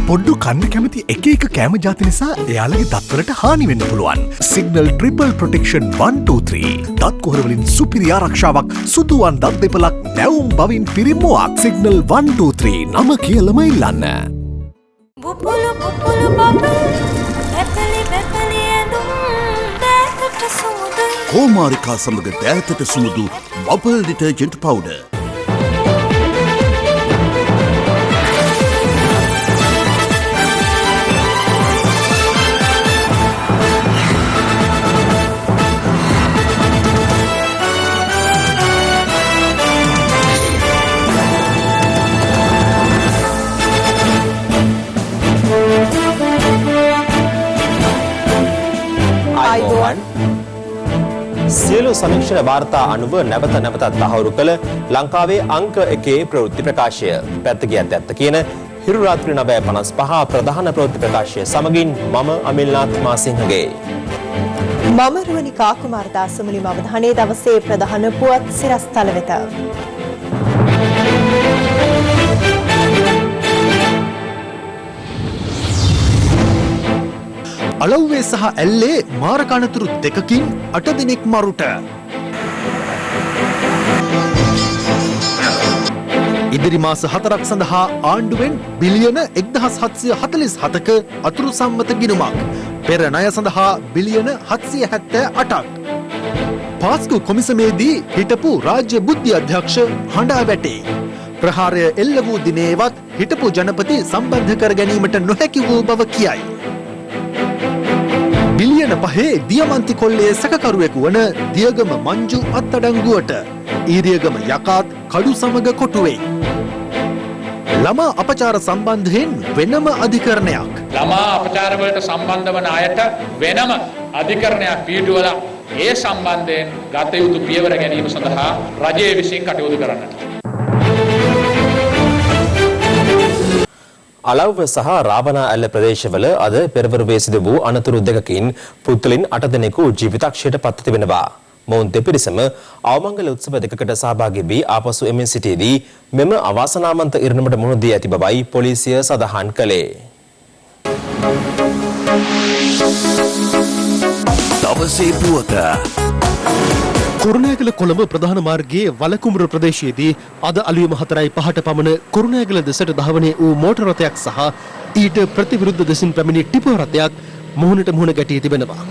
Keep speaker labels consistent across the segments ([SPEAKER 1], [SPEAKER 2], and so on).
[SPEAKER 1] පොඩ්ඩු කන්න කැමති එක එක කෑම ජාති නිසා එයාලගේ දත්වලට හානි වෙන්න පුළුවන්. සිග්නල් ට්‍රිපල් ප්‍රොටෙක්ෂන් 123 දත් කුහර වලින් සුපිරි ආරක්ෂාවක්, සුදුවන් දත් දෙපලක්, නැවුම් බවින් පිරිමුවක්. සිග්නල් 123 නම කියලම ඉල්ලන්න.
[SPEAKER 2] බුබුලු බුබුලු බබල් ඇපලි බැපලි ඇඳුම් දෑතට සුමුදු
[SPEAKER 3] කෝමාරිකා සමග දෑතට සුමුදු බබල් ඩිටර්ජන්ට් පවුඩර්.
[SPEAKER 4] සියලු සමීක්ෂණ වාර්තා අනුව නැවත නැවතත් තහවුරු කළ ලංකාවේ අංක 1 ප්‍රවෘත්ති ප්‍රකාශය. පැත්ත ගියත් ඇත්ත කියන හිරු රාත්‍රී 9:55 ප්‍රධාන ප්‍රවෘත්ති ප්‍රකාශය සමගින් මම අමිල්නාත් මාසිංහගේ.
[SPEAKER 5] මම රුවනිකා කුමාරදාස මුලින්ම අවධානයේ දවසේ ප්‍රධාන පුවත් සිරස්තල වෙත.
[SPEAKER 6] අලව්වේ සහ ඇල්ලේ මාරක අනතුරු දෙකකින් 8 දිනක් මරුට. ඉදිරි මාස 4ක් සඳහා ආණ්ඩුවෙන් බිලියන 1747ක අතුරු සම්මත ගිණුමක්. පෙර ණය සඳහා බිලියන 778ක්. පාස්කු කොමිසමේදී හිටපු රාජ්‍ය බුද්ධි අධ්‍යක්ෂ හඬා වැටේ. ප්‍රහාරය එල්ල වූ දිනේවත් හිටපු ජනපති සම්බන්ධ කර ගැනීමට නොහැකි වූ බව කියයි. බිලියන 5 දියමන්ති කොල්ලේ සැකකරුවෙකු වන දියගම මංජු අත්අඩංගුවට. ඊරියගම යකාත් කඩු සමග කොටුවේ. ළමා අපචාර සම්බන්ධයෙන් වෙනම අධිකරණයක්.
[SPEAKER 7] ළමා අපචාර වලට සම්බන්ධ වන අයට වෙනම අධිකරණයක් පිළිටුවලා ඒ සම්බන්ධයෙන් ගත යුතු පියවර ගැනීම සඳහා රජය විසින් කටයුතු කරන්නට.
[SPEAKER 4] අලව්ව සහ රාවණා ඇල්ල ප්‍රදේශවල අද පෙරවරුවේ සිදු වූ අනතුරු දෙකකින් පුද්ගලයන් 8 දෙනෙකු ජීවිතක්ෂයට පත් තිබෙනවා. මොවුන් දෙපිරිසම අවමංගල උත්සව දෙකකට සහභාගී වී ආපසු එමින් සිටියේදී මෙම අවාසනාවන්ත ඉරණමට මුහුණ දී ඇති බවයි පොලිසිය සඳහන් කළේ.
[SPEAKER 3] දවසේ පුවත
[SPEAKER 6] කුරුණෑගල කොළඹ ප්‍රධාන මාර්ගයේ වලකුඹුර ප්‍රදේශයේදී අද අලුයම 4:05ට පමණ කුරුණෑගල දෙසට ධාවනය වූ මෝටර රථයක් සහ ඊට ප්‍රතිවිරුද්ධ දෙසින් පැමිණි ටිපර් රථයක් මුහුණට මුහුණ ගැටී තිබෙනවා.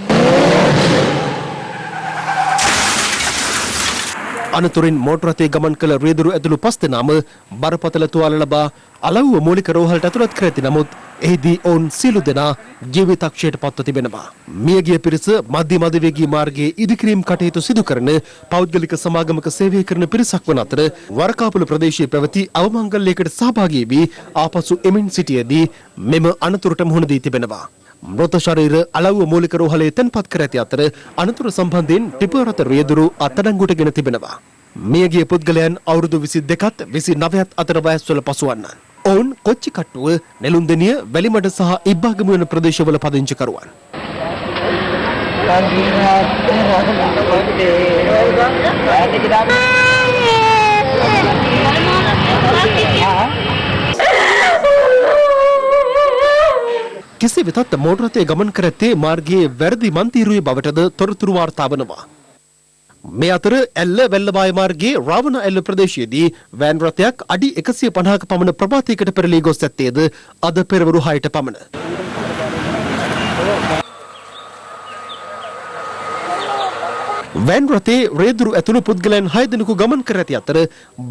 [SPEAKER 6] අනතුරින් මෝටර රථයේ ගමන් කළ රියදුරු ඇතුළු 5 දෙනාම බරපතල තුවාල ලබා අලව්ව මූලික රෝහලට ඇතුළත් කර ඇති නමුත් එහිදී ඔවුන් සියලු දෙනා ජීවිතක්ෂයට පත්ව තිබෙනවා. මියගිය පිරිස මධ්‍යම අධිවේගී මාර්ගයේ ඉදිකිරීම් කටයුතු සිදු කරන පෞද්ගලික සමාගමක සේවය කරන පිරිසක් වන අතර වරකාපොළ ප්‍රදේශයේ පැවති අවමංගල්‍යයකට සහභාගී වී ආපසු එමින් සිටියේදී මෙම අනතුරට මුහුණ දී තිබෙනවා. මෘත ශරීර අලව්ව මූලික රෝහලේ තැන්පත් කර ඇති අතර අනතුර සම්බන්ධයෙන් ටිපර් රථ රියදුරු අත්අඩංගුවට ගෙන තිබෙනවා. මියගිය පුද්ගලයන් අවුරුදු 22ත් 29ත් අතර වයස්වල පසුවන්න. ඔවුන් කොච්චිකට්ටුව, නෙළුම්දෙනිය, වැලිමඩ සහ ඉබ්බාගම වෙන ප්‍රදේශවල පදිංචිකරුවන්. කෙසේ වෙතත් මෝටර රථයේ ගමන් කර ඇත්තේ මාර්ගයේ වැරදි මන්තිරුවේ බවටද තොරතුරු වාර්තා වනවා. මේ අතර ඇල්ල වැල්ලවාය මාර්ගයේ රාවණ ඇල්ල ප්‍රදේශයේදී වෑන් රථයක් අඩි 150ක පමණ ප්‍රපාතයකට පෙරළී ගොස් ඇත්තේද අද පෙරවරු 6ට පමණ. වෑන් රථයේ රේදුරු ඇතුළු පුද්ගලයන් 6 දෙනෙකු ගමන් කර ඇති අතර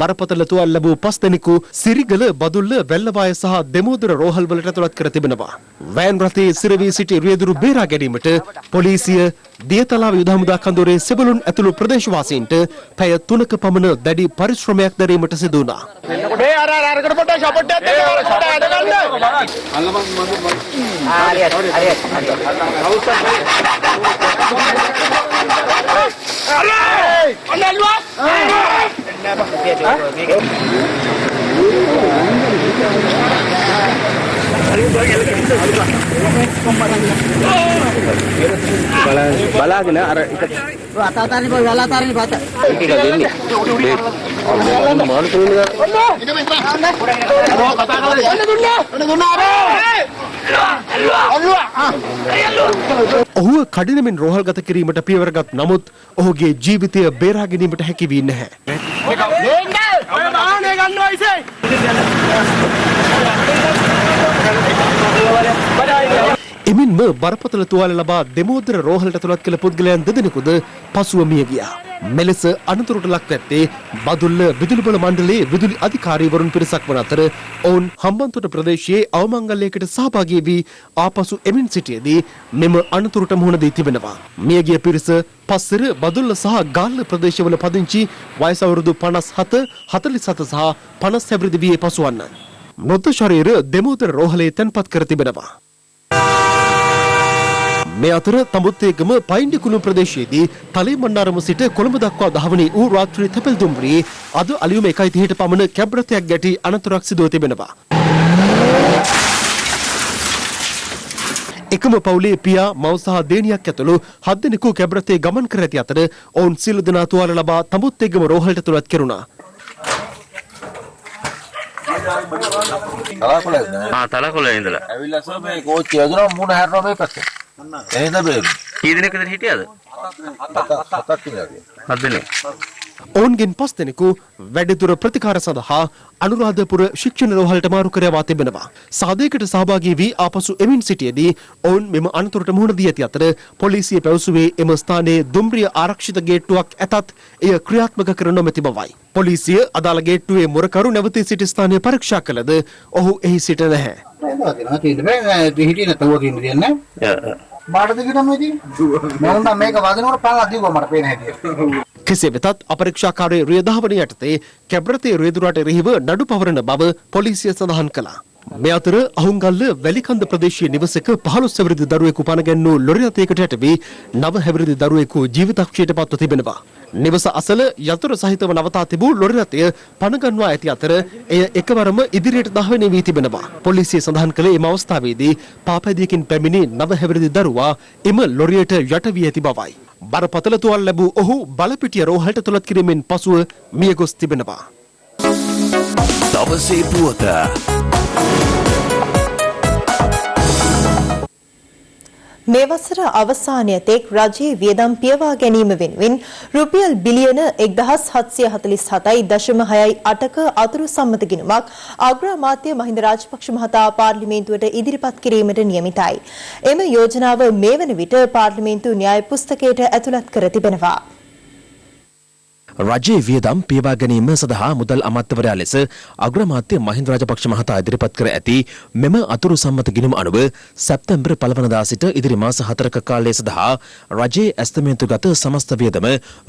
[SPEAKER 6] බරපතල තුවාල ලැබූ 5 දෙනෙකු සිරිගල, බදුල්ල, වැල්ලවාය සහ දෙමෝදර රෝහල් වලට ඇතුළත් කර තිබෙනවා. වෑන් රථයේ සිරවී සිටි රේදුරු බේරා ගැනීමට පොලිසිය දියතලාව යුද හමුදා කඳවුරේ සෙබළුන් ඇතුළු ප්‍රදේශවාසීන්ට පැය 3ක පමණ දැඩි පරිශ්‍රමයක් දැරීමට සිදු වුණා.
[SPEAKER 8] බලාගෙන අර එක අතාතාරි බල අතාතාරි පාත ටික දෙන්නේ මොන තුනේ ඔන්න කතා කරලා යන්න දුන්නා අර
[SPEAKER 6] ඔහුව කඩිනමින් රෝහල්ගත කිරීමට පියවරගත් නමුත් ඔහුගේ ජීවිතය බේරා ගැනීමට හැකි වී නැහැ. එමින්ම බරපතල තුවාල ලබා දෙමෝදර රෝහලට ඇතුළත් කළ පුද්ගලයන් දෙදෙනෙකුද පසුව මිය ගියා. මෙලෙස අනතුරට ලක් ඇත්තේ බදුල්ල විදුලි බල මණ්ඩලයේ විදුලි අධිකාරීවරුන් පිරිසක් වන අතර ඔවුන් හම්බන්තොට ප්‍රදේශයේ අවමංගල්‍යයකට සහභාගී වී ආපසු එමින් සිටියේදී මෙම අනතුරට මුහුණ දී තිබෙනවා. මියගිය පිරිස පස්සර බදුල්ල සහ ගාල්ල ප්‍රදේශවල පදිංචි වයස අවුරුදු 57, 47 සහ 50 හැවිරිදි වී පසුවන්න. මෘත ශරීර දෙමෝදර රෝහලේ තැන්පත් කර තිබෙනවා. මේ අතර තඹුත්තේගම පයින්ඩිකුණු ප්‍රදේශයේදී තලේ මන්නාරම සිට කොළඹ දක්වා දහවනේ වූ රාත්‍රී තැපැල් දුම්රියේ අද අලියුම 1:30ට පමණ කැබ් රථයක් ගැටි අනතුරක් සිදුව තිබෙනවා. එකම පවුලේ පියා මව සහ දේනියක් ඇතුළු 7 දෙනෙකු කැබ් රථයේ ගමන් කර ඇති අතර ඔවුන් සියලු දෙනා තුවාල ලබා තඹුත්තේගම රෝහලට ඇතුළත් කෙරුණා.
[SPEAKER 9] තලකොළේ ඉඳලා
[SPEAKER 10] ඇවිල්ලා සර් මේ කෝච්චිය යදුනා මුණ හැරනවා මේ පැත්තේ. එහෙනම් බෑ.
[SPEAKER 9] කී දිනක විතර හිටියද? 7 දිනක්.
[SPEAKER 6] ඔවුන්ගෙන් 5 දෙනෙකු වැඩිදුර ප්‍රතිකාර සඳහා අනුරාධපුර ශික්ෂණ රෝහලට මාරු කරවා තිබෙනවා. සාදයකට සහභාගී වී ආපසු එමින් සිටියේදී ඔවුන් මෙම අනතුරට මුහුණ දී ඇති අතර පොලිසිය පැවසුවේ එම ස්ථානයේ දුම්රිය ආරක්ෂිත ගේට්ටුවක් ඇතත් එය ක්‍රියාත්මක කර නොමැති බවයි. පොලිසිය අදාළ ගේට්ටුවේ මුරකරු නැවතී සිටි ස්ථානය පරීක්ෂා කළද ඔහු එහි සිට නැහැ. කෙසේ වෙතත් අපරීක්ෂාකාරී රියදහවන යටතේ කැබ්‍රතේ රියදුරට එරෙහිව නඩු පවරන බව පොලිසිය සඳහන් කළා. මේ අතර අහුන්ගල්ල වැලිකන්ද ප්‍රදේශීය නිවසක 15 හැවිරිදි දරුවෙකු පනගැන්වූ ලොරි රථයකට යට වී 9 හැවිරිදි දරුවෙකු ජීවිතක්ෂයට පත්ව තිබෙනවා. නිවස අසල යතුර සහිතව නවතා තිබූ ලොරි රථය පනගන්වා ඇති අතර එය එකවරම ඉදිරියට දහවනය වී තිබෙනවා. පොලිසිය සඳහන් කළේ එම අවස්ථාවේදී පාපැදියකින් පැමිණි 9 හැවිරිදි දරුවා එම ලොරියට යට වී ඇති බවයි. බරපතල තුවාල ලැබූ ඔහු බලපිටිය රෝහලට ඇතුළත් කිරීමෙන් පසුව මිය ගොස් තිබෙනවා.
[SPEAKER 3] දවසේ පුවත
[SPEAKER 5] මේ වසර අවසානයේ තෙක් රජයේ වියදම් පියවා ගැනීම වෙනුවෙන් රුපියල් බිලියන 1747.68ක අතුරු සම්මත ගිණුමක් අග්‍රාමාත්‍ය මහින්ද රාජපක්ෂ මහතා පාර්ලිමේන්තුවට ඉදිරිපත් කිරීමට නියමිතයි. එම යෝජනාව මේ වන විට පාර්ලිමේන්තු න්‍යාය පුස්තකයට ඇතුළත් කර තිබෙනවා.
[SPEAKER 4] රජයේ වියදම් පියවා ගැනීම සඳහා මුදල් අමාත්‍යවරයා ලෙස අග්‍රාමාත්‍ය මහින්ද රාජපක්ෂ මහතා ඉදිරිපත් කර ඇති මෙම අතුරු සම්මත ගිණුම අනුව සැප්තැම්බර් 1 වනදා සිට ඉදිරි මාස 4ක කාලය සඳහා රජයේ ඇස්තමේන්තුගත සමස්ත වියදම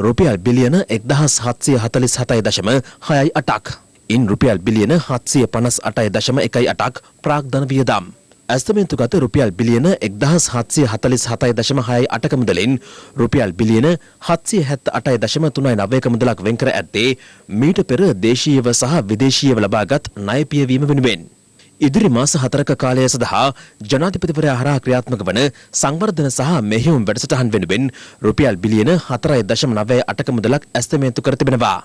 [SPEAKER 4] රුපියල් බිලියන 1747.68ක්. ඉන් රුපියල් බිලියන 758.18ක් ප්‍රාග්ධන වියදම්. ඇස්තමේන්තුගත රුපියල් බිලියන 1747.68ක මුදලින් රුපියල් බිලියන 778.39ක මුදලක් වෙන් කර ඇත්තේ මීට පෙර දේශීයව සහ විදේශීයව ලබාගත් ණය පියවීම වෙනුවෙන්. ඉදිරි මාස 4ක කාලය සඳහා ජනාධිපතිවරයා හරහා ක්‍රියාත්මක වන සංවර්ධන සහ මෙහෙයුම් වැඩසටහන් වෙනුවෙන් රුපියල් බිලියන 4.98ක මුදලක් ඇස්තමේන්තු කර තිබෙනවා.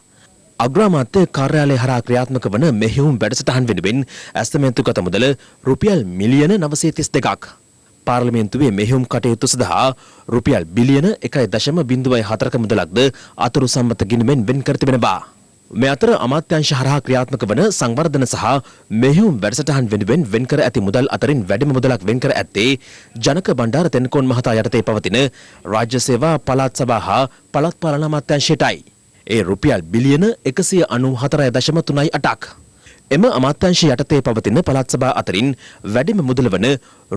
[SPEAKER 4] අග්‍රාමාත්‍ය කාර්යාලය හරහා ක්‍රියාත්මක වන මෙහෙයුම් වැඩසටහන් වෙනුවෙන් ඇස්තමේන්තුගත මුදල රුපියල් මිලියන 932ක්. පාර්ලිමේන්තුවේ මෙහෙයුම් කටයුතු සඳහා රුපියල් බිලියන 1.04ක මුදලක්ද අතුරු සම්මත ගිණුමෙන් වෙන් කර තිබෙනවා. මේ අතර අමාත්‍යාංශ හරහා ක්‍රියාත්මක වන සංවර්ධන සහ මෙහෙයුම් වැඩසටහන් වෙනුවෙන් වෙන් කර ඇති මුදල් අතරින් වැඩිම මුදලක් වෙන් කර ඇත්තේ ජනක බණ්ඩාර තෙන්නකෝන් මහතා යටතේ පවතින රාජ්‍ය සේවා පළාත් සභා හා පළාත් පාලන අමාත්‍යාංශයටයි. ඒ රුපියල් බිලියන 194.38ක්. එම අමාත්‍යාංශ යටතේ පවතින පළාත් සභා අතරින් වැඩිම මුදල වන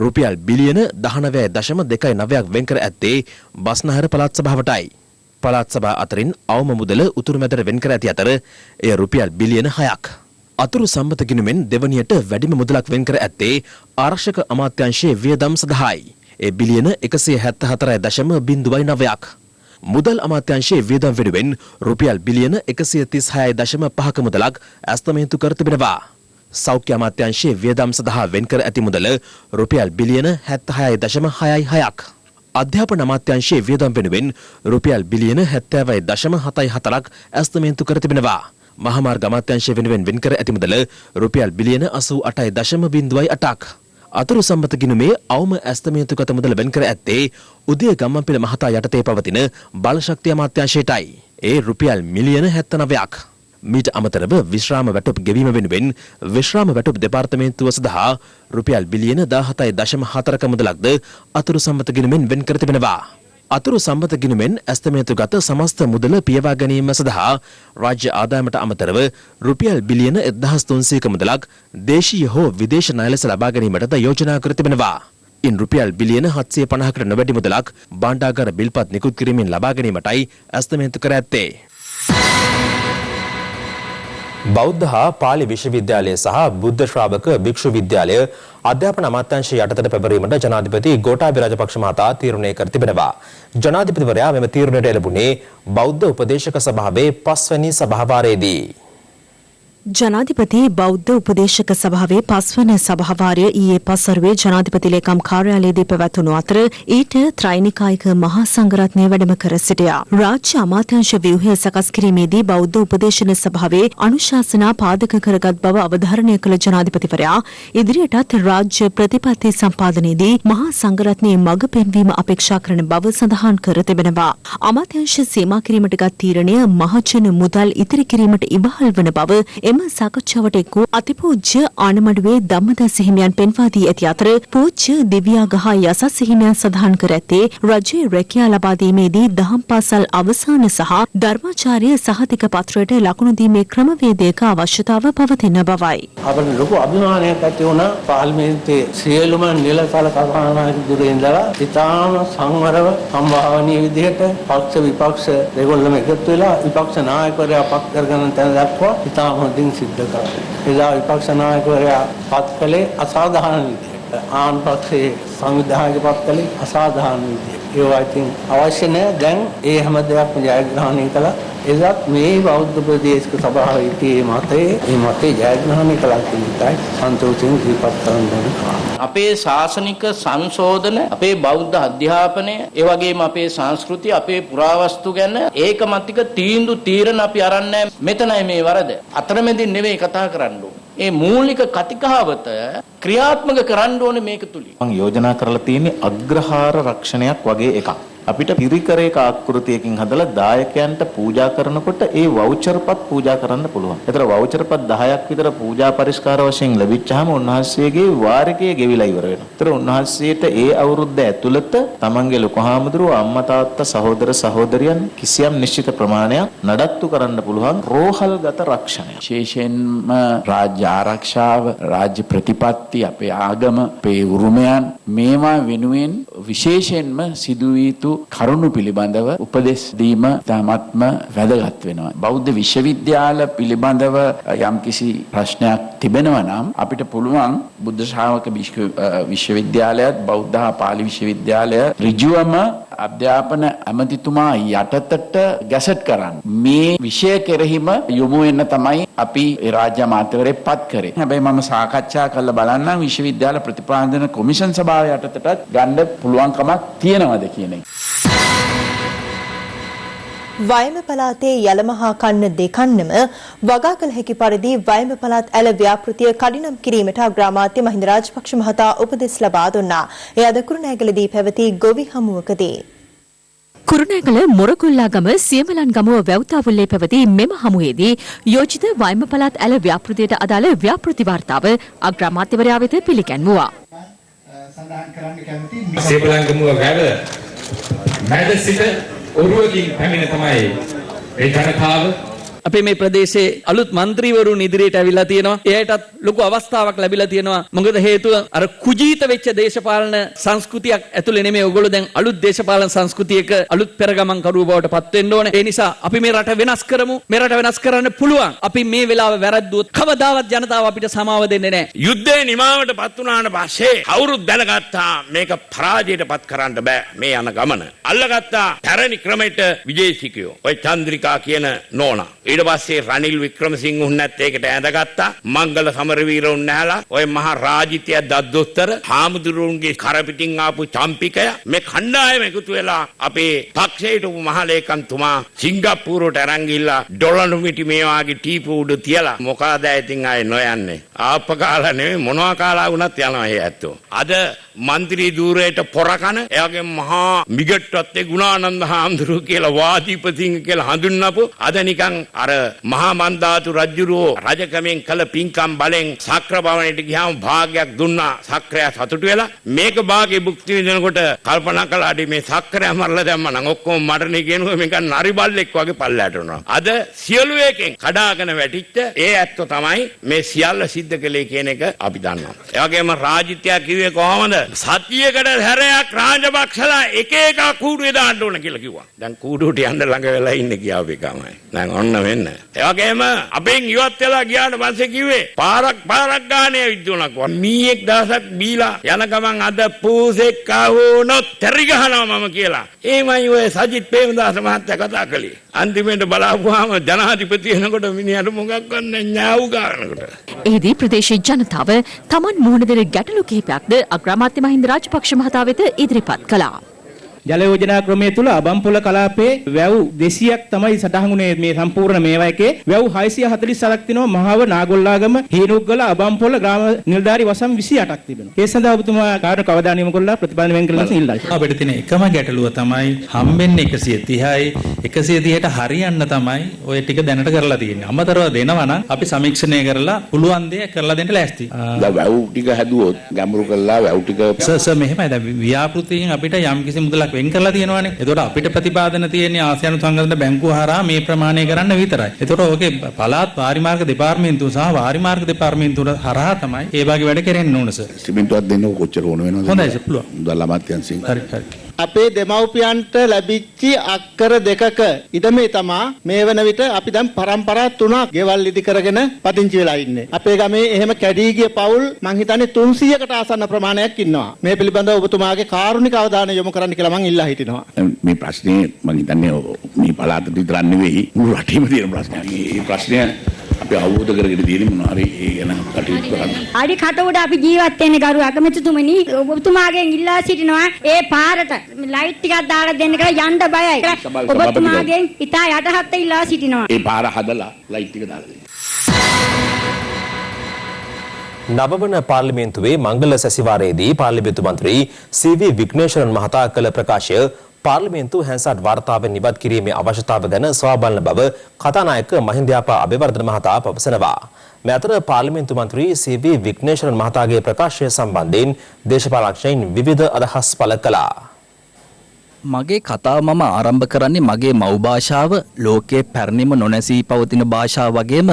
[SPEAKER 4] රුපියල් බිලියන 19.29ක් වෙන් කර ඇත්තේ බස්නාහිර පළාත් සභාවටයි. පළාත් සභා අතරින් අවම මුදල උතුරු මැදට වෙන් කර ඇති අතර එය රුපියල් බිලියන 6ක්. අතුරු සම්මත ගිණුමෙන් දෙවනියට වැඩිම මුදලක් වෙන් කර ඇත්තේ ආරක්ෂක අමාත්‍යාංශයේ වියදම් සඳහායි. ඒ බිලියන 174.09ක්. මුදල් අමාත්‍යාංශයේ වියදම් වෙනුවෙන් රුපියල් බිලියන 136.5ක මුදලක් ඇස්තමේන්තු කර තිබෙනවා. සෞඛ්‍ය අමාත්‍යාංශයේ වියදම් සඳහා වෙන් කර ඇති මුදල රුපියල් බිලියන 76.66ක්. අධ්‍යාපන අමාත්‍යාංශයේ වියදම් වෙනුවෙන් රුපියල් බිලියන 70.74ක් ඇස්තමේන්තු කර තිබෙනවා. මහාමාර්ග අමාත්‍යාංශය වෙනුවෙන් වෙන් කර ඇති මුදල රුපියල් බිලියන 88.08ක්.
[SPEAKER 6] අතුරු සම්මත ගිණුමේ අවම ඇස්තමේන්තුගත මුදල වෙන් කර ඇත්තේ උදේ ගම්මන්පිල මහතා යටතේ පවතින බලශක්ති අමාත්‍යාංශයටයි. ඒ රුපියල් මිලියන 79ක්. මීට අමතරව විශ්‍රාම වැටුප් ගෙවීම වෙනුවෙන් විශ්‍රාම වැටුප් දෙපාර්තමේන්තුව සඳහා රුපියල් බිලියන 17.4ක මුදලක්ද අතුරු සම්මත ගිණුමෙන් වෙන් කර තිබෙනවා. අතුරු සම්මත ගිණුමෙන් ඇස්තමේන්තුගත සමස්ත මුදල පියවා ගැනීම සඳහා රාජ්‍ය ආදායමට අමතරව රුපියල් බිලියන 1300ක මුදලක් දේශීය හෝ විදේශ ණය ලෙස ලබා ගැනීමටද යෝජනා කර තිබෙනවා. ඉන් රුපියල් බිලියන 750කට නොවැඩි මුදලක් භාණ්ඩාගාර බිල්පත් නිකුත් කිරීමෙන් ලබා ගැනීමටයි ඇස්තමේන්තු කර ඇත්තේ.
[SPEAKER 4] බෞද්ධ හා පාලි විශ්වවිද්‍යාලය සහ බුද්ධ ශ්‍රාවක භික්ෂු විද්‍යාලය අධ්‍යාපන අමාත්‍යාංශය යටතට පැවරීමට ජනාධිපති ගෝඨාභය රාජපක්ෂ මහතා තීරණය කර තිබෙනවා. ජනාධිපතිවරයා මෙම තීරණයට එළඹුණේ බෞද්ධ උපදේශක සභාවේ 5 වැනි සභාවාරයේදී.
[SPEAKER 11] ජනාධිපති බෞද්ධ උපදේශක සභාවේ 5 වන සභාවාරය ඊයේ පසරුවේ ජනාධිපති ලේකම් කාර්යාලයේදී පැවැත්වුණු අතර ඊට ත්‍රිනිකායික මහා සංඝරත්නය වැඩම කර සිටියා. රාජ්‍ය අමාත්‍යාංශ ව්‍යුහය සකස් කිරීමේදී බෞද්ධ උපදේශන සභාවේ අනුශාසනා පාදක කරගත් බව අවධාරණය කළ ජනාධිපතිවරයා ඉදිරියටත් රාජ්‍ය ප්‍රතිපත්ති සම්පාදනයේදී මහා සංඝරත්නයේ මඟ පෙන්වීම අපේක්ෂා කරන බව සඳහන් කර තිබෙනවා. අමාත්‍යාංශ සීමා කිරීමට ගත් තීරණය මහජන මුදල් ඉතිරි කිරීමට ඉවහල් වන බව එම සාකච්ඡාවට එක් වූ අතිපූජ්‍ය ආනමඩුවේ ධම්මදාස හිමියන් පෙන්වා දී ඇති අතර පූජ්‍ය දිව්‍යාගහ යසස් හිමියන් සඳහන් කර ඇත්තේ රජයේ රැකියා ලබා දීමේදී දහම් පාසල් අවසාන සහ ධර්මාචාර්ය සහතික පත්‍රයට ලකුණු දීමේ ක්‍රමවේදයක අවශ්‍යතාව පවතින බවයි.
[SPEAKER 10] අපිට ලොකු අභිමානයක් ඇති වුණා පාර්ලිමේන්තුවේ සියලුම නිලතල කතානායකතුරු ඉඳලා ඉතාම සංවරව සම්භාවනීය විදිහට පක්ෂ විපක්ෂ දෙගොල්ලම එකතු වෙලා විපක්ෂ නායකවරයා පත් කරගෙන තැන දක්වා ඉතාම හොඳින් සිද්ධ කරා. එදා විපක්ෂ නායකවරයා පත් කළේ අසාධාරණ විදිහට. ආන් පක්ෂයේ සංවිධායක පත් කළේ අසාධාරණ විදිහට. ඒවා ඉතින් අවශ්‍ය නැහැ. දැන් ඒ හැම දෙයක්ම ජයග්‍රහණය කළා. එදත් මේ බෞද්ධ ප්‍රදේශක සභාවේ මේ මතේ ජයග්‍රහණය කළා කියන එකයි සන්තෝෂයෙන් ඉදිරිපත් කරන්න ඕනේ.
[SPEAKER 12] අපේ ශාසනික සංශෝධන, අපේ බෞද්ධ අධ්‍යාපනය, ඒ වගේම අපේ සංස්කෘතිය, අපේ පුරාවස්තු ගැන ඒකමතික තීරණ අපි අරන් නැහැ. මෙතනයි මේ වරද. අතරමැදින් නෙවෙයි කතා කරන්න ඕනේ. ඒ මූලික කතිකාවත ක්‍රියාත්මක කරන්න ඕනේ මේක තුලින්.
[SPEAKER 13] මම යෝජනා කරලා තියෙන්නේ අග්‍රහාර රක්ෂණයක් වගේ එකක්. අපිට පිරිකරයක ආකෘතියකින් හදලා දායකයන්ට පූජා කරනකොට ඒ වවුචර්පත් පූජා කරන්න පුළුවන්. ඒතර වවුචර්පත් 10ක් විතර පූජා පරිස්කාර වශයෙන් ලැබිච්චාම උන්වහන්සේගේ වාරිකය ගෙවිලා ඉවර වෙනවා. ඒතර උන්වහන්සේට ඒ අවුරුද්ද ඇතුළත තමන්ගේ ලොකුහාමුදුරුවෝ අම්මා තාත්තා සහෝදර සහෝදරියන් කිසියම් නිශ්චිත ප්‍රමාණයක් නඩත්තු කරන්න පුළුවන් රෝහල්ගත රක්ෂණය.
[SPEAKER 14] විශේෂයෙන්ම රාජ්‍ය ආරක්ෂාව, රාජ්‍ය ප්‍රතිපත්ති, අපේ ආගම, අපේ උරුමයන් මේවා වෙනුවෙන් විශේෂයෙන්ම සිදුවිය යුතු කරුණු පිළිබඳව උපදෙස් දීම තාමත්ම වැදගත් වෙනවා. බෞද්ධ විශ්වවිද්‍යාල පිළිබඳව යම්කිසි ප්‍රශ්නයක් තිබෙනවා නම් අපිට පුළුවන් බුද්ධ ශ්‍රාවක විශ්වවිද්‍යාලයත් බෞද්ධ හා පාලි විශ්වවිද්‍යාලය ඍජුවම අධ්‍යාපන ඇමතිතුමා යටතට ගැසට් කරන්න. මේ විෂය කෙරෙහිම යොමු වෙන්න තමයි අපි රාජ්‍ය අමාත්‍යවරයෙක් පත් කරේ. හැබැයි මම සාකච්ඡා කරලා බලන්නම් විශ්වවිද්‍යාල ප්‍රතිපාදන කොමිෂන් සභාව යටතටත් ගන්න පුළුවන්කමක් තියෙනවද කියන එක.
[SPEAKER 5] වයඹ පළාතේ යලමහා කන්න දෙකන්නම වගා කළ හැකි පරිදි වයඹ පළාත් ඇල ව්‍යාපෘතිය කඩිනම් කිරීමට අග්‍රාමාත්‍ය මහින්ද රාජපක්ෂ මහතා උපදෙස් ලබා දුන්නා. එය අද කුරුණෑගලදී පැවති ගොවි හමුවකදී.
[SPEAKER 11] කුරුණෑගල මොරගොල්ලාගම සියමලන් ගමුව වැව්තාවුල්ලේ පැවති මෙම හමුවේදී යෝජිත වයඹ පළාත් ඇල ව්‍යාපෘතියට අදාළ ව්‍යාපෘති වාර්තාව අග්‍රාමාත්‍යවරයා වෙත පිළිගැන්වුවා.
[SPEAKER 7] සියමලන් ගමුව වැව මැද සිට ඔරුවකින් පැමිණ තමයි ඒ ජනතාව
[SPEAKER 15] අපේ මේ ප්‍රදේශයේ අලුත් മന്ത്രിවරුන් ඉදිරියට ඇවිල්ලා තියෙනවා. එයාටත් ලොකු අවස්ථාවක් ලැබිලා තියෙනවා. මොකද හේතුව අර කුජීත වෙච්ච දේශපාලන සංස්කෘතියක් ඇතුලේ නෙමෙයි ඔයගොල්ලෝ දැන් අලුත් දේශපාලන සංස්කෘතියක අලුත් පෙරගමන් කරුවෝ බවට පත් වෙන්න ඕනේ. ඒ නිසා අපි මේ රට වෙනස් කරමු. මේ රට වෙනස් කරන්න පුළුවන්. අපි මේ වෙලාව වැරද්දුවොත් කවදාවත් ජනතාව අපිට සමාව දෙන්නේ නැහැ.
[SPEAKER 16] යුද්ධේ නිමාවට පත් වුණාට පස්සේ කවුරුත් දැනගත්තා මේක පරාජයට පත් කරන්න බෑ මේ යන ගමන. අල්ලගත්තා පැරණි ක්‍රමයට විජේසිකයෝ. ඔය චන්ද්‍රිකා කියන නෝනා. ඊට පස්සේ රනිල් වික්‍රමසිංහ උන්නත් ඒකට ඇඳගත්තා. මංගල සමරවීර උන්නහලා ඔය මහා රාජිතය දද්දොස්තර හාමුදුරුවන්ගේ කරපිටින් ආපු චම්පිකය මේ කණ්ඩායම එකතු වෙලා අපේ පක්ෂයට මහලේකම්තුමා සිංගප්පූරුවට අරන් ගිහිල්ලා ඩොලර් මිටි මේ වාගේ ටීපු උඩ තියලා මොකද ඉතින් ආයේ නොයන්නේ. ආප්ප කාලා නෙමෙයි මොනවා කාලා වුණත් යනවා ඒ ඇත්තෝ. අද മന്ത്രി ධූරයට පොරකන එයාගේ මහා මිගට්ටත් ගුණානන්ද හාමුදුරුවෝ කියලා වාදීපතිංග කියලා හඳුන්වපු අද නිකන් අර මහා මන්දාතු රජුරෝ රජකමෙන් කළ පින්කම් බලෙන් සක්‍ර භවනයට ගියාම භාගයක් දුන්නා. සක්‍රයා සතුටු වෙලා මේක භාගේ භුක්ති විඳිනකොට කල්පනා කළාට මේ සක්‍රයා මරලා දැම්ම නම් ඔක්කොම මරණේ කියනවා මේක නරි බල්ලෙක් වගේ පල්ලයට යනවා. අද සියලු එකෙන් කඩාගෙන වැටිච්ච ඒ ඇත්තෝ තමයි මේ සියල්ල සිද්ධ කළේ කියන එක අපි දන්නවා. ඒ වගේම රාජිත්‍යා කිව්වේ කොහොමද? සතියකට හැරයක් රාජපක්ෂලා එක එක කූඩුවේ දාන්න ඕන කියලා කිව්වා. දැන් කූඩුවට යන්න ළඟ වෙලා ඉන්නේ කියාව එකමයි. දැන් ඔන්න වෙන්න. ඒ වගේම අපෙන් ඉවත් වෙලා ගියාට පස්සේ කිව්වේ පාරක් ගානේ විදුණක් වා. මීයක් දවසක් බීලා යන ගමන් අද පූසෙක් ආවොනොත් තරි ගහනවා මම කියලා. ඒමයි ඔය සජිත් ප්‍රේමදාස මහත්තයා කතා කළේ. අන්තිමට බලාපුවාම ජනාධිපති වෙනකොට මිනිහට මොකක් කරන්න ඥාවු ගන්නකොට.
[SPEAKER 11] එහිදී ප්‍රදේශීය ජනතාව තමන් මුහුණ දෙන ගැටලු කිහිපයක්ද අග්‍රාමාත්‍ය මහින්ද රාජපක්ෂ මහතා වෙත ඉදිරිපත් කළා.
[SPEAKER 17] ජල යෝජනා ක්‍රමය තුල අබම්පොල කලාපයේ වැව් 200ක් තමයි සටහන් වුණේ මේ සම්පූර්ණ මේවා එකේ. වැව් 647ක් තිනවා මහව නාගොල්ලාගම හීනුග්ගල අබම්පොල ග්‍රාම නිලධාරි වසම් 28ක් තිබෙනවා. ඒ සඳහා ඔබතුමා කාර්ය අවධානය යොමු කළා ප්‍රතිපාදනය වෙන කලස ඉල්ලයි.
[SPEAKER 18] අපිට තියෙන එකම ගැටලුව තමයි හම්බෙන්නේ 130යි 130ට හරියන්න තමයි ඔය ටික දැනට කරලා තියෙන්නේ. අමතරව දෙනවා නම් අපි සමීක්ෂණය කරලා පුළුවන් දේ කරලා දෙන්න ලෑස්ති.
[SPEAKER 16] දැන් වැව් ටික හැදුවොත් ගැඹුරු කළා වැව් ටික
[SPEAKER 18] සර් මෙහෙමයි දැන් ව්‍යාපෘතියෙන් අපිට යම් කිසි මුදලක් වෙන් කරලා තියෙනවානේ. ඒතකොට අපිට ප්‍රතිපාදන තියෙන්නේ ආසියානු සංගතන බැංකුව හරහා මේ ප්‍රමාණය කරන්න විතරයි. ඒතකොට ඕකේ පළාත් වාරිමාර්ග දෙපාර්තමේන්තුව සහ වාරිමාර්ග දෙපාර්තමේන්තුව හරහා තමයි ඒ වගේ වැඩ කරෙන්න ඕන සර්.
[SPEAKER 3] සිමෙන්තුවක් දෙන්න කොච්චර ඕන වෙනවද?
[SPEAKER 18] හොඳයි සර් පුළුවන්.
[SPEAKER 3] මුදල් අමාත්‍යාංශයෙන්.
[SPEAKER 18] හරි හරි.
[SPEAKER 10] අපේ දෙමව්පියන්ට ලැබිච්ච අක්කර දෙකක ඉදමේ තමා මේ වන විට අපි දැන් පරම්පරා 3ක් ගෙවල් ඉදි කරගෙන පදිංචි වෙලා ඉන්නේ. අපේ ගමේ එහෙම කැඩී ගිය පවුල් මං හිතන්නේ 300කට ආසන්න ප්‍රමාණයක් ඉන්නවා. මේ පිළිබඳව ඔබතුමාගේ කාරුණික අවධානය යොමු කරන්න කියලා මං ඉල්ලා හිටිනවා.
[SPEAKER 3] මේ ප්‍රශ්නේ මං හිතන්නේ මේ පළාතට විතරක් නෙවෙයි මුළු රටේම තියෙන ප්‍රශ්නයක්. මේ ප්‍රශ්නය අපි අවබෝධ කරගෙන තියෙන මොනවා හරි ඒ ගැන කටයුතු කරන්න.
[SPEAKER 19] අඩි කට උඩ අපි ජීවත් වෙන්නේ ගරු අගමැතිතුමනි ඔබතුමාගෙන් ඉල්ලා සිටිනවා ඒ පාරට ලයිට් ටිකක් දාලා දෙන්න කියලා යන්න බයයි. ඔබතුමාගෙන් ඉතා යටහත් ඉල්ලා සිටිනවා.
[SPEAKER 3] ඒ පාර හදලා ලයිට් ටික දාලා දෙන්න.
[SPEAKER 4] නවවන පාර්ලිමේන්තුවේ මංගල සැසිවාරයේදී පාර්ලිමේන්තු මන්ත්‍රී සී.වී. විග්නේශ්වරන් මහතා කළ ප්‍රකාශය පාර්ලිමේන්තු හැන්සාට් වාර්තාවෙන් ඉවත් කිරීමේ අවශ්‍යතාව ගැන සොයා බලන බව කතානායක මහින්දයාපා අබේවර්ධන මහතා පවසනවා. මේ අතර පාර්ලිමේන්තු මන්ත්‍රී සී.වී. විග්නේශ්වරන් මහතාගේ ප්‍රකාශය සම්බන්ධයෙන් දේශපාලනඥයින් විවිධ අදහස් පළ කළා.
[SPEAKER 20] මගේ කතාව මම ආරම්භ කරන්නේ මගේ මව් භාෂාව ලෝකයේ පැරණිම නොනැසී පවතින භාෂාව වගේම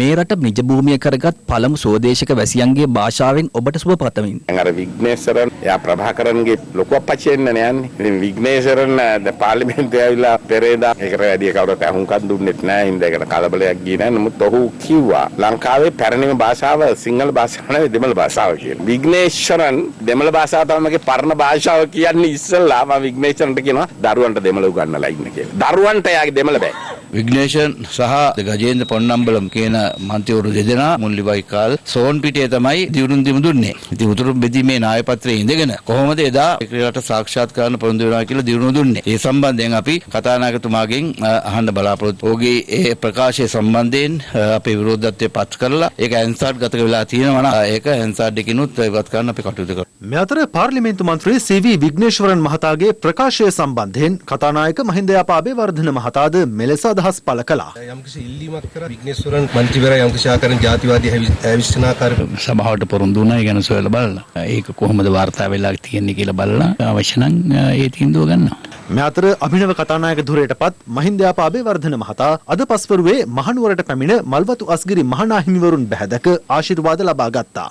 [SPEAKER 20] මේ රට නිජ භූමිය කරගත් පළමු සෝදේශික වැසියන්ගේ භාෂාවෙන් ඔබට සුබ පතමින්.
[SPEAKER 16] අර විග්නේශ්වරන් එයා ප්‍රභාකරන්ගේ ලොකු අපච්චි වෙන්නේ නෑන්නේ. ඉතින් විග්නේශ්වරන් පාර්ලිමේන්තුවේ ඇවිල්ලා පෙරේදා ඒකට වැඩි කවුරුත් අහුම්කම් දුන්නෙත් නෑ. හින්දාකට කලබලයක් ගියේ නෑ. නමුත් ඔහු කිව්වා ලංකාවේ පැරණිම භාෂාව සිංහල භාෂාව නෙවෙයි දෙමළ භාෂාව කියලා. විග්නේශ්වරන් දෙමළ භාෂාව තමයි මගේ පරණ භාෂාව කියන්නේ ඉස්සෙල්ලා මම විග්නේශ්වරන් කියනවා දරුවන්ට දෙමළ උගන්වලා ඉන්න කියලා. දරුවන්ට යාගේ දෙමළ බෑ.
[SPEAKER 12] විග්නේෂන් සහ ගජේන්ද්‍ර පොන්නම්බලම් කියන මන්ත්‍රීවරු දෙදෙනා මුල්ලිවයිකාල් සෝන් පිටේ තමයි දිනුම් දිමු දුන්නේ. ඉතින් උතුරු බෙදීමේ නාය පත්‍රයේ ඉඳගෙන කොහොමද එදා ඒකට සාක්ෂාත් කරන්න පොරොන්දු වෙනවා කියලා දිනුම් දුන්නේ. ඒ සම්බන්ධයෙන් අපි කතානායකතුමාගෙන් අහන්න බලාපොරොත්තු. ඔහුගේ ඒ ප්‍රකාශය සම්බන්ධයෙන් අපේ විරෝධත්වය පත් කරලා ඒක ඇන්සාඩ් ගත වෙලා තියෙනවා නම් ඒක ඇන්සාඩ් එකකිනුත් ඉවත් කරන්න අපි කටයුතු කරමු.
[SPEAKER 6] මේ අතර පාර්ලිමේන්තු මන්ත්‍රී සී.වී. විග්නේශ්වරන් මහතාගේ ප්‍රකාශය සම්බන්ධයෙන් කතානායක මහින්දයාපා අබේවර්ධන මහතාද මෙලෙස අදහස් පළ කළා.
[SPEAKER 21] යම්කිසි ඉල්ලීමක් කරා විග්නේශ්වරන් මන්ත්‍රීවරයා යම්කිසි ආකාරයෙන් ජාතිවාදී හැවිස්සනාකාර
[SPEAKER 20] සභාවට පොරොන්දු වුණා. ඒ ගැන සොයලා බලලා ඒක කොහොමද වාර්තා වෙලා තියෙන්නේ කියලා බලලා අවශ්‍ය නම් ඒ තීන්දුව ගන්නවා.
[SPEAKER 6] මේ අතර අභිනව කතානායක ධුරයටපත් මහින්දයාපා අබේවර්ධන මහතා අද පස්වරුවේ මහනුවරට පැමිණ මල්වතු අස්ගිරි මහනා හිමිවරුන් බැහැදක ආශිර්වාද ලබා ගත්තා.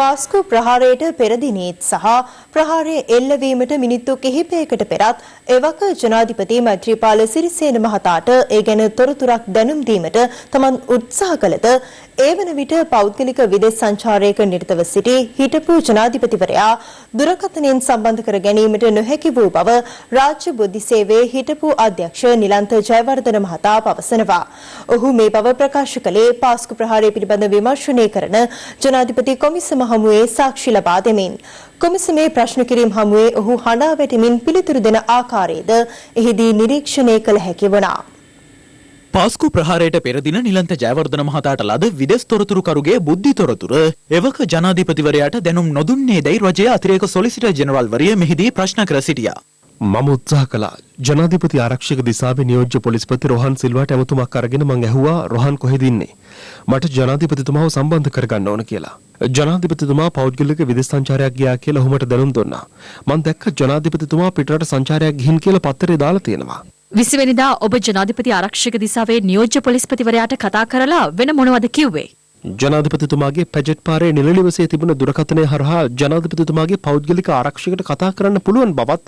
[SPEAKER 5] පාස්කු ප්‍රහාරයට පෙර දිනේත් සහ ප්‍රහාරය එල්ලවීමට මිනිත්තු කිහිපයකට පෙරත් එවක ජනාධිපති මෛත්‍රීපාල සිරිසේන මහතාට ඒ ගැන තොරතුරක් දැනුම් දීමට තමන් උත්සාහ කළද ඒ වන විට පෞද්ගලික විදේශ සංචාරයක නිරතව සිටි හිටපු ජනාධිපතිවරයා දුරකථනයෙන් සම්බන්ධ කර ගැනීමට නොහැකි වූ බව රාජ්‍ය බුද්ධි සේවයේ හිටපු අධ්‍යක්ෂ නිලන්ත ජයවර්ධන මහතා පවසනවා. ඔහු මේ බව ප්‍රකාශ කළේ පාස්කු ප්‍රහාරය පිළිබඳ විමර්ශනය කරන ජනාධිපති කොමිසම හමුවේ සාක්ෂි ලබා දෙමින්. කොමිසමේ ප්‍රශ්න කිරීම හමුවේ ඔහු හඬා වැටෙමින් පිළිතුරු දෙන ආකාරයද එහිදී නිරීක්ෂණය කළ හැකි වුණා.
[SPEAKER 20] පාස්කු ප්‍රහාරයට පෙර දින නිලන්ත ජයවර්ධන මහතාට ලද විදේශ තොරතුරුකරුගේ බුද්ධි තොරතුර එවක ජනාධිපතිවරයාට දැනුම් නොදුන්නේදයි රජයේ අතිරේක සොලිසිටර් ජෙනරාල් වරිය මෙහිදී ප්‍රශ්න කර සිටියා.
[SPEAKER 6] මම උත්සාහ කළා ජනාධිපති ආරක්ෂක දිසාවේ නියෝජ්‍ය පොලිස්පති රොහන් සිල්වාට ඇමතුමක් අරගෙන මං ඇහුවා රොහන් කොහෙද ඉන්නේ? මට ජනාධිපතිතුමාව සම්බන්ධ කරගන්න ඕන කියලා. ජනාධිපතිතුමා පෞද්ගලික විදේශ සංචාරයක් ගියා කියලා ඔහුමට දැනුම් දුන්නා. මං දැක්ක ජනාධිපතිතුමා පිටරට සංචාරයක් ගිහින් කියලා පත්තරේ දාලා තියෙනවා.
[SPEAKER 11] 20 වෙනිදා ඔබ ජනාධිපති ආරක්ෂක දිසාවේ නියෝජ්‍ය පොලිස්පතිවරයාට කතා කරලා වෙන මොනවද කිව්වේ?
[SPEAKER 6] ජනාධිපතිතුමාගේ පැජට් පාරේ නිලනිවසේ තිබුණ දුරකථනය හරහා ජනාධිපතිතුමාගේ පෞද්ගලික ආරක්ෂකයට කතා කරන්න පුළුවන් බවත්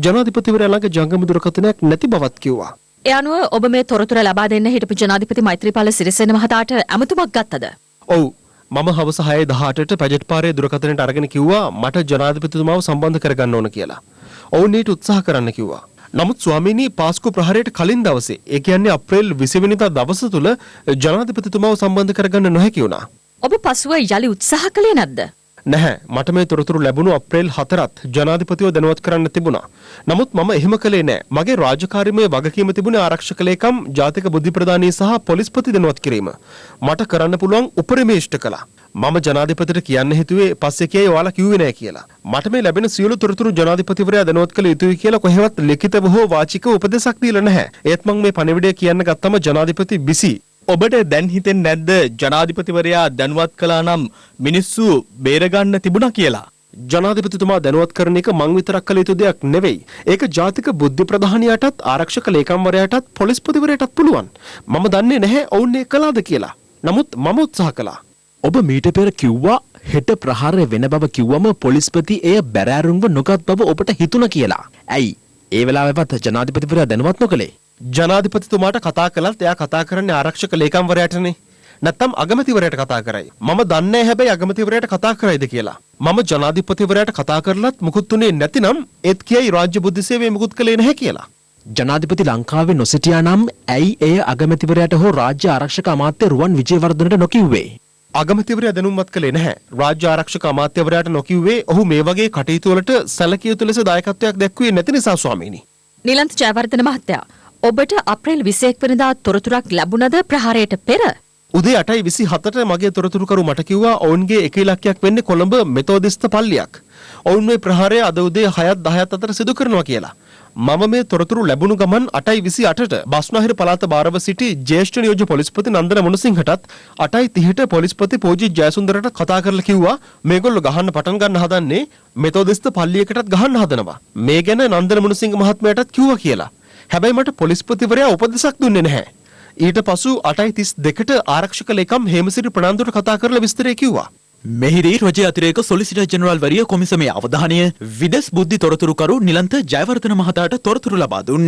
[SPEAKER 6] ජනාධිපතිවරයා ළඟ ජංගම දුරකථනයක් නැති බවත් කිව්වා.
[SPEAKER 11] ඒ අනුව ඔබ මේ තොරතුර ලබා දෙන්න හිටපු ජනාධිපති මෛත්‍රීපාල සිරිසේන මහතාට ඇමතුමක් ගත්තද?
[SPEAKER 6] ඔව්. මම හවස 6:18ට පැජට් පාරේ දුරකථනයට අරගෙන කිව්වා මට ජනාධිපතිතුමාව සම්බන්ධ කරගන්න ඕන කියලා. ඔවුන් ඊට උත්සාහ කරන්න කිව්වා. නමුත් ස්වාමීනි පාස්කු ප්‍රහාරයට කලින් දවසේ ඒ කියන්නේ අප්‍රේල් 20 වෙනිදා දවස තුල ජනාධිපතිතුමාව සම්බන්ධ කරගන්න නොහැකි වුණා.
[SPEAKER 11] ඔබ පසුව යලි උත්සාහ කළේ නැද්ද?
[SPEAKER 6] නැහැ. මට මේ තොරතුරු ලැබුණු අප්‍රේල් 4ත් ජනාධිපතිව දැනුවත් කරන්න තිබුණා. නමුත් මම එහෙම කළේ නැහැ. මගේ රාජකාරීමේ වගකීම තිබුණේ ආරක්ෂක ලේකම්, ජාතික බුද්ධි ප්‍රදානී සහ පොලිස්පති දැනුවත් කිරීම. මට කරන්න පුළුවන් උපරිම ඉෂ්ට කළා. මම ජනාධිපතිට කියන්න හිතුවේ පස්සේ කියයි ඔයාලා කිව්වේ නැහැ කියලා. මට මේ ලැබෙන සියලු තොරතුරු ජනාධිපතිවරයා දැනුවත් කළ යුතුයි කියලා කොහෙවත් ලිඛිතව හෝ වාචිකව උපදෙසක් දීලා නැහැ. ඒත් මම මේ පණිවිඩය කියන්න ගත්තම ජනාධිපති බිසි.
[SPEAKER 20] ඔබට දැන් හිතෙන්නේ නැද්ද ජනාධිපතිවරයා දැනුවත් කළා නම් මිනිස්සු බේරගන්න තිබුණා කියලා?
[SPEAKER 6] ජනාධිපතිතුමා දැනුවත් කරන එක මං විතරක් කළ යුතු දෙයක් නෙවෙයි. ඒක ජාතික බුද්ධි ප්‍රධානියටත් ආරක්ෂක ලේකම්වරයාටත් පොලිස්පතිවරයාටත් පුළුවන්. මම දන්නේ නැහැ ඔවුන් ඒක කළාද කියලා. නමුත් මම උත්සාහ කළා.
[SPEAKER 20] ඔබ මීට පෙර කිව්වා හෙට ප්‍රහාරය වෙන බව කිව්වම පොලිස්පති එය බැරෑරුම්ව නොගත් බව ඔබට හිතුණා කියලා. ඇයි? ඒ වෙලාවෙවත් ජනාධිපතිවරයා දැනුවත් නොකළේ?
[SPEAKER 6] ජනාධිපතිතුමාට කතා කළත් එයා කතා කරන්නේ ආරක්ෂක ලේකම්වරයාටනේ. නැත්තම් අගමැතිවරයාට කතා කරයි. මම දන්නේ හැබැයි අගමැතිවරයාට කතා කරයිද කියලා. මම ජනාධිපතිවරයාට කතා කරලත් මුකුත් උනේ නැතිනම් ඒත් කියයි රාජ්‍ය බුද්ධි සේවයේ මුකුත් කළේ නැහැ කියලා.
[SPEAKER 20] ජනාධිපති ලංකාවේ නොසිටියා නම් ඇයි එය අගමැතිවරයාට හෝ රාජ්‍ය ආරක්ෂක අමාත්‍ය රුවන් විජේවර්ධනට නොකිව්වේ?
[SPEAKER 6] අගමැතිවරයා දැනුම්වත් කළේ නැහැ. රාජ්‍ය ආරක්ෂක අමාත්‍යවරයාට නොකිව්වේ ඔහු මේ වගේ කටයුතු වලට සැලකිය යුතු ලෙස දායකත්වයක් දැක්ුවේ නැති නිසා ස්වාමීනි.
[SPEAKER 11] නිලන්ත ජයවර්ධන මහත්තයා, ඔබට අප්‍රේල් 21 වෙනිදා තොරතුරක් ලැබුණද ප්‍රහාරයට පෙර?
[SPEAKER 6] උදේ 8:27ට මගේ තොරතුරුකරු මට කිව්වා ඔවුන්ගේ එක ඉලක්කයක් වෙන්නේ කොළඹ මෙතෝදිස්ත පල්ලියක්. ඔවුන් මේ ප්‍රහාරය අද උදේ 6:10 අතර සිදු කරනවා කියලා. මම මේ තොරතුරු ලැබුණු ගමන් 8:28ට බස්නාහිර පළාත භාරව සිටි ජ්‍යෙෂ්ඨ නියෝජ්‍ය පොලිස්පති නන්දන මුණසිංහටත් 8:30ට පොලිස්පති පෝජිත් ජයසුන්දරට කතා කරලා කිව්වා මේගොල්ලෝ ගහන්න පටන් ගන්න හදන්නේ මෙතෝදිස්ත පල්ලියකටත් ගහන්න හදනවා. මේ ගැන නන්දන මුණසිංහ මහත්මයාටත් කිව්වා කියලා. හැබැයි මට පොලිස්පතිවරයා උපදෙසක් දුන්නේ නැහැ. ඊට පසු 8:32ට ආරක්ෂක ලේකම් හේමසිරි ප්‍රනාන්දුට කතා කරලා විස්තරය කිව්වා.
[SPEAKER 20] මෙහිදී රජයේ අතිරේක සොලිසිටර් ජෙනරාල් වරිය කොමිසමේ අවධානය විදේශ බුද්ධි තොරතුරුකරු නිලන්ත ජයවර්ධන මහතාට තොරතුරු ලබා දුන්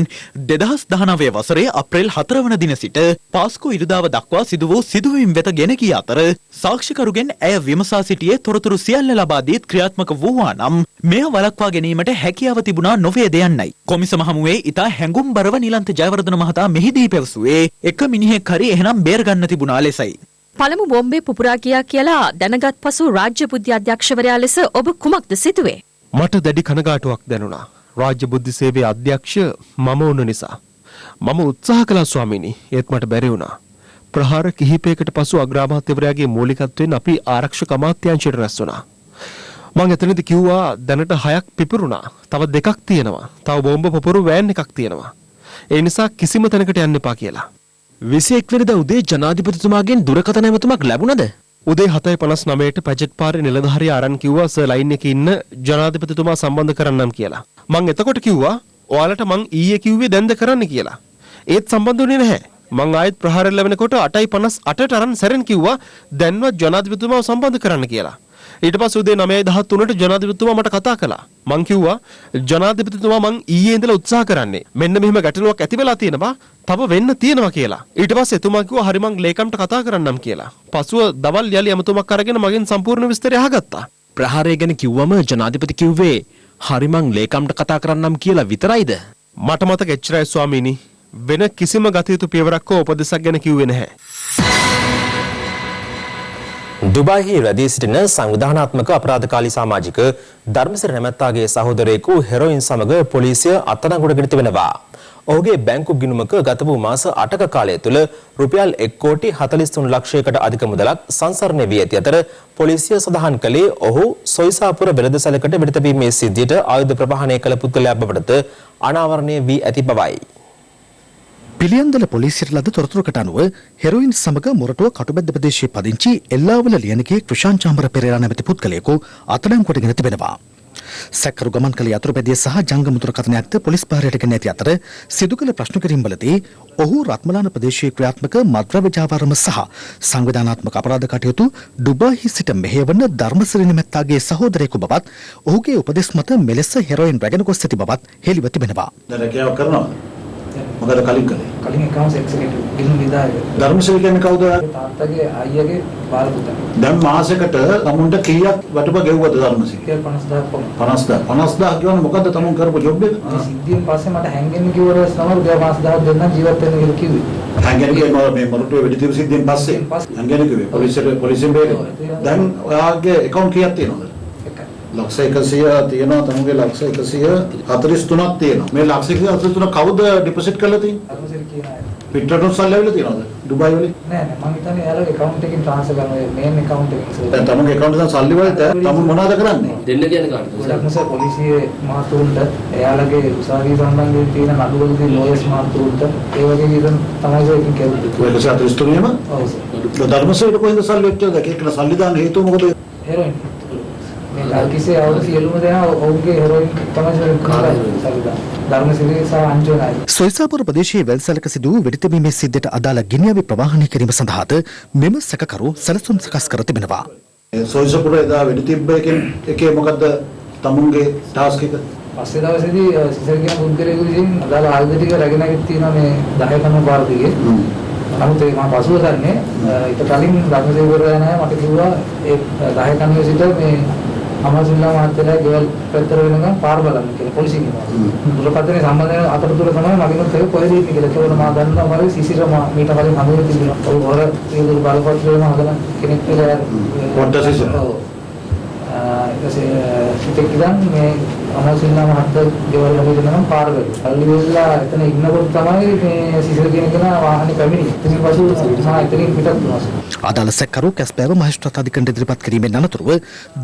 [SPEAKER 20] 2019 වසරේ අප්‍රේල් 4 වන දින සිට පාස්කු ඉරිදාව දක්වා සිදු වූ සිදුවීම් වෙත ගෙන ගිය අතර සාක්ෂිකරුගෙන් ඇය විමසා සිටියේ තොරතුරු සියල්ල ලබා දීත් ක්‍රියාත්මක වූවා නම් මෙය වළක්වා ගැනීමට හැකියාව තිබුණා නොවේද යන්නයි කොමිසම හමුවේ ඉතා හැඟුම්බරව නිලන්ත ජයවර්ධන මහතා මෙහිදී පැවසුවේ එක මිනිහෙක් හරි එහෙනම් බේරගන්න තිබුණා ලෙසයි.
[SPEAKER 11] පළමු බෝම්බේ පුපුරා ගියා කියලා දැනගත් පසු රාජ්‍ය බුද්ධි අධ්‍යක්ෂවරයා ලෙස ඔබ කුමක්ද සිතුවේ?
[SPEAKER 6] මට දැඩි කනගාටුවක් දැනුණා. රාජ්‍ය බුද්ධි සේවයේ අධ්‍යක්ෂ මම වුණ නිසා. මම උත්සාහ කළා ස්වාමීනි. ඒත් මට බැරි වුණා. ප්‍රහාර කිහිපයකට පසු අග්‍රාමාත්‍යවරයාගේ මූලිකත්වයෙන් අපි ආරක්ෂක අමාත්‍යාංශයට රැස් වුණා. මම එතනදී කිව්වා දැනට 6ක් පිපිරුණා. තව 2ක් තියෙනවා. තව බෝම්බ පුපුරු වෑන් එකක් තියෙනවා. ඒ නිසා කිසිම තැනකට යන්න එපා කියලා.
[SPEAKER 20] 21 වෙනිදා උදේ ජනාධිපතිතුමාගෙන් දුරකථන ඇමතුමක් ලැබුණද?
[SPEAKER 6] උදේ 7:59ට පැජට් පාරේ නිලධාරියා අරන් කිව්වා සර් ලයින් එකේ ඉන්න ජනාධිපතිතුමා සම්බන්ධ කරන්නම් කියලා. මං එතකොට කිව්වා ඔයාලට මං ඊයේ කිව්වේ දැන්ද කරන්න කියලා. ඒත් සම්බන්ධ වුණේ නැහැ. මං ආයෙත් ප්‍රහාරය ලැබෙනකොට 8:58ට අරන් සැරෙන් කිව්වා දැන්වත් ජනාධිපතිතුමාව සම්බන්ධ කරන්න කියලා. ඊට පස්සේ උදේ 9:13ට ජනාධිපතිතුමා මට කතා කළා. මං කිව්වා ජනාධිපතිතුමා මං ඊයේ ඉඳලා උත්සාහ කරන්නේ. මෙන්න මෙහෙම ගැටලුවක් ඇති වෙලා තියෙනවා. තව වෙන්න තියෙනවා කියලා. ඊට පස්සේ එතුමා කිව්වා හරි මං ලේකම්ට කතා කරන්නම් කියලා. පසුව දවල් යලි ඇමතුමක් අරගෙන මගෙන් සම්පූර්ණ විස්තරය අහගත්තා.
[SPEAKER 4] ප්‍රහාරය ගැන කිව්වම ජනාධිපති කිව්වේ හරි මං ලේකම්ට කතා කරන්නම් කියලා විතරයිද?
[SPEAKER 6] මට මතක එච්චරයි ස්වාමීනි. වෙන කිසිම ගත යුතු පියවරක් හෝ උපදෙසක් ගැන කිව්වේ නැහැ.
[SPEAKER 4] දුබායිහි රැඳී සිටින සංවිධානාත්මක අපරාධකාරී සමාජික ධර්මසිරි නැමැත්තාගේ සහෝදරයෙකු හෙරොයින් සමග පොලිසිය අත්අඩංගුවට ගෙන තිබෙනවා. ඔහුගේ බැංකු ගිණුමක ගත වූ මාස 8ක කාලය තුළ රුපියල් 1,43 ලක්ෂයකට අධික මුදලක් සංසරණය වී ඇති අතර පොලිසිය සඳහන් කළේ ඔහු සොයිසාපුර වෙළඳසැලකට වෙඩි තැබීමේ සිද්ධියට ආයුධ ප්‍රවාහනය කළ පුද්ගලයා බවටද අනාවරණය වී ඇති බවයි.
[SPEAKER 1] පිළියන්දල පොලිසියට ලද තොරතුරකට අනුව හෙරොයින් සමග මොරටුව කටුබැද්ද ප්‍රදේශයේ පදිංචි එල්ලාවල ලියනගේ ක්‍රිෂාන් චාම්බර පෙරේරා නැමැති පුද්ගලයෙකු අත්අඩංගුවට ගෙන තිබෙනවා. සැකරු ගමන් කළ යතුරුපැදිය සහ ජංගම දුරකථනයක්ද පොලිස් භාරයට ගෙන ඇති අතර සිදු කළ ප්‍රශ්න කිරීම්වලදී ඔහු රත්මලාන ප්‍රදේශයේ ක්‍රියාත්මක මද්‍රව්‍ය ජාවාරම සහ සංවිධානාත්මක අපරාධ කටයුතු ඩුබායිහි සිට මෙහෙයවන ධර්මසිරි නැමැත්තාගේ සහෝදරයෙකු බවත් ඔහුගේ උපදෙස් මත මෙලෙස හෙරොයින් රැගෙන ගොස් ඇති බවත් හෙළිව තිබෙනවා.
[SPEAKER 22] රැකියාවක් කරනවා. මොකද කලින් කළේ?
[SPEAKER 23] කලින් accounts executive ගිහින් විදාය.
[SPEAKER 22] ධර්මසිරි කියන්නේ කවුද?
[SPEAKER 23] තාත්තගේ අයියාගේ බාල පුතා.
[SPEAKER 22] දැන් මාසෙකට තමුන්ට කීයක් වටුප ගෙවුවද ධර්මසිරි?
[SPEAKER 23] 50000ක් පමණ.
[SPEAKER 22] 50000 කියන්නේ මොකද්ද තමුන් කරපු ජොබ් එක?
[SPEAKER 23] මේ සිද්ධියෙන් පස්සේ මට හැංගෙන්න කිව්වර සමහර 50000ක් දෙන්නම් ජීවත් වෙන්න කියලා කිව්වේ.
[SPEAKER 22] හැංගෙන්න කිව්වේ මේ මොරටුවේ වෙඩිතිරු සිද්ධියෙන් පස්සේ. හැංගෙන්න කිව්වේ පොලිසියෙන් බේරේ. දැන් ඔයාගේ account කීයක් තියෙනවද? ලක්ෂ 100 තියෙනවා තමුගේ ලක්ෂ 143ක් තියෙනවා. මේ ලක්ෂ 143 කවුද ඩිපොසිට් කරලා තියෙන්නේ?
[SPEAKER 23] ධර්මසිරි කියන අය.
[SPEAKER 22] පිටරටම සල්ලවිලා තියෙනවද? දුබායි වලින්?
[SPEAKER 23] නෑ නෑ මම හිතන්නේ එයාලගේ account එකකින් transfer කරනවා මේන් account එකකින්.
[SPEAKER 22] දැන් තමුගේ account එකෙන් සල්ලි වලට තමුන් මොනවද කරන්නේ?
[SPEAKER 23] දෙන්න කියන්නේ කාටද? ධර්මසිරි පොලිසියේ මහතුරුන්ට එයාලගේ උසාවිය සම්බන්ධයෙන් තියෙන නඩුවලදී lawyers මහතුරුන්ට ඒ වගේ විදිහට තමයි ඒකෙන් කෙරුවේ.
[SPEAKER 22] ඔය 143ම?
[SPEAKER 23] ඔව් සර්.
[SPEAKER 22] ධර්මසිරිට කොහෙන්ද සල්ලි වෙච්චද? ඒකන සල්ලි දාන්න හේතුව මොකද?
[SPEAKER 23] හෙරොයින්. මේ ලල්කිසේ අවුරුදු සියලුම දෙනා ඔවුන්ගේ හෙරොයින් තමයි සල්ලි ධර්මසිරි සහ අංජනයි.
[SPEAKER 1] සොයිසාපුර ප්‍රදේශයේ වැල්සලක සිදු වූ වෙඩිතැබීමේ සිද්ධියට අදාළ ගිනිඅවි ප්‍රවාහනය කිරීම සඳහාද මෙම සැකකරු සැලසුම් සකස් කර තිබෙනවා.
[SPEAKER 22] සොයිසාපුර එදා වෙඩිතිබ්බ එකේ මොකද්ද තමුන්ගේ ටාස්ක් එක?
[SPEAKER 23] පස්සේ දවසේදී සිසර් කියන පුද්ගලයෙකු විසින් අදාළ ආයුධ ටික රැගෙන ගිහින් තියෙනවා මේ 10 කම පාර දිගේ. නමුත් ඒක මම පසුව දන්නේ ඊට කලින් ධර්මසිරි වරයා නෑ මට කිව්වා ඒ 10 කන්නේ සිට මේ අමරසිංහ මහත්තයා ගෙවල් පැත්තට වෙනකම් පාර බලන්න කියලා පොලිසියෙන් කිව්වා. දුරකථනයේ සම්බන්ධ අතරතුර තමයි මගිනුත් ඒක කොහෙද ඉන්නේ කියලා. ඒකවල මම දන්නවා මම සිසිර මීට කලින් හඳුනලා තිබුණා. ඔය හොර ඒ දුර බලපත්‍රයම හදලා කෙනෙක් කියලා
[SPEAKER 22] පොඩ්ඩ සිසිර.
[SPEAKER 23] ඔව්. සිතේ ඉඳන් මේ අමරසිංහ මහත්තයා ගෙවල් හදනකම් පාර බැලුවා. අල්ලි වෙලා එතන ඉන්නකොට තමයි මේ සිසිර කියන කෙනා වාහනේ පැමිණියේ. ඊට පස්සේ මම එතනින් පිටත් වුණා.
[SPEAKER 1] අදාළ සැකකරු කැස්බෑව මහේස්ත්‍රාත් අධිකරණයට ඉදිරිපත් කිරීමෙන් අනතුරුව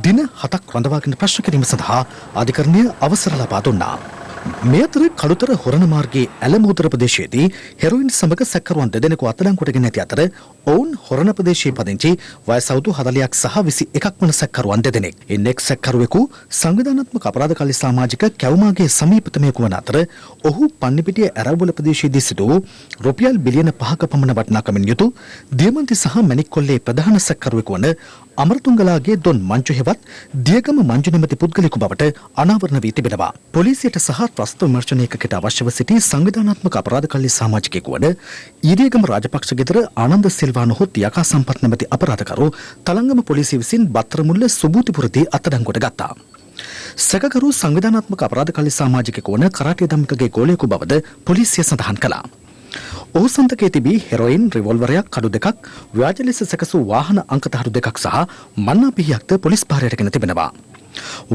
[SPEAKER 1] දින 7ක් රඳවාගෙන ප්‍රශ්න කිරීම සඳහා අධිකරණය අවසර ලබා දුන්නා. මේ අතර කළුතර හොරණ මාර්ගයේ ඇලමෝදර ප්‍රදේශයේදී හෙරොයින් සමග සැකකරුවන් දෙදෙනෙකු අත්අඩංගුවට ගෙන ඇති අතර ඔවුන් හොරණ ප්‍රදේශයේ පදිංචි වයස අවුරුදු 40ක් සහ 21ක් වන සැකකරුවන් දෙදෙනෙක්. ඉන් එක් සැකකරුවෙකු සංවිධානාත්මක අපරාධකාරී සමාජික කැවුමාගේ සමීපතමයෙකු වන අතර ඔහු පන්නිපිටිය ඇරවුල ප්‍රදේශයේදී සිදු වූ රුපියල් බිලියන 5ක පමණ වටිනාකමින් යුතු දියමන්ති සහ මැණික් කොල්ලේ ප්‍රධාන සැකකරුවෙකු වන අමරතුංගලාගේ දොන් මංජු හෙවත් දියගම මංජු නැමැති පුද්ගලයෙකු බවට අනාවරණ වී තිබෙනවා. පොලිසියට සහ ත්‍රස්ත විමර්ශන ඒකකයට අවශ්‍යව සිටි සංවිධානාත්මක අපරාධකාරී සමාජිකයෙකු වන ඊරියගම රාජපක්ෂ ගෙදර ආනන්ද සිල්වා නොහොත් යකා සම්පත් නැමැති අපරාධකරු තලංගම පොලිසිය විසින් බත්තරමුල්ල සුබූතිපුරදී අත්අඩංගුවට ගත්තා. සැකකරු සංවිධානාත්මක අපරාධකාරී සමාජිකයෙකු වන කරාටිය දම්මිකගේ ගෝලයෙකු බවද පොලිසිය සඳහන් කළා. ඔහු සන්තකයේ තිබී හෙරොයින් රිවෝල්වරයක් කඩු දෙකක් ව්‍යාජ ලෙස සැකසූ වාහන අංකතහඩු දෙකක් සහ මන්නා පිහියක්ද පොලිස් භාරයට ගෙන තිබෙනවා.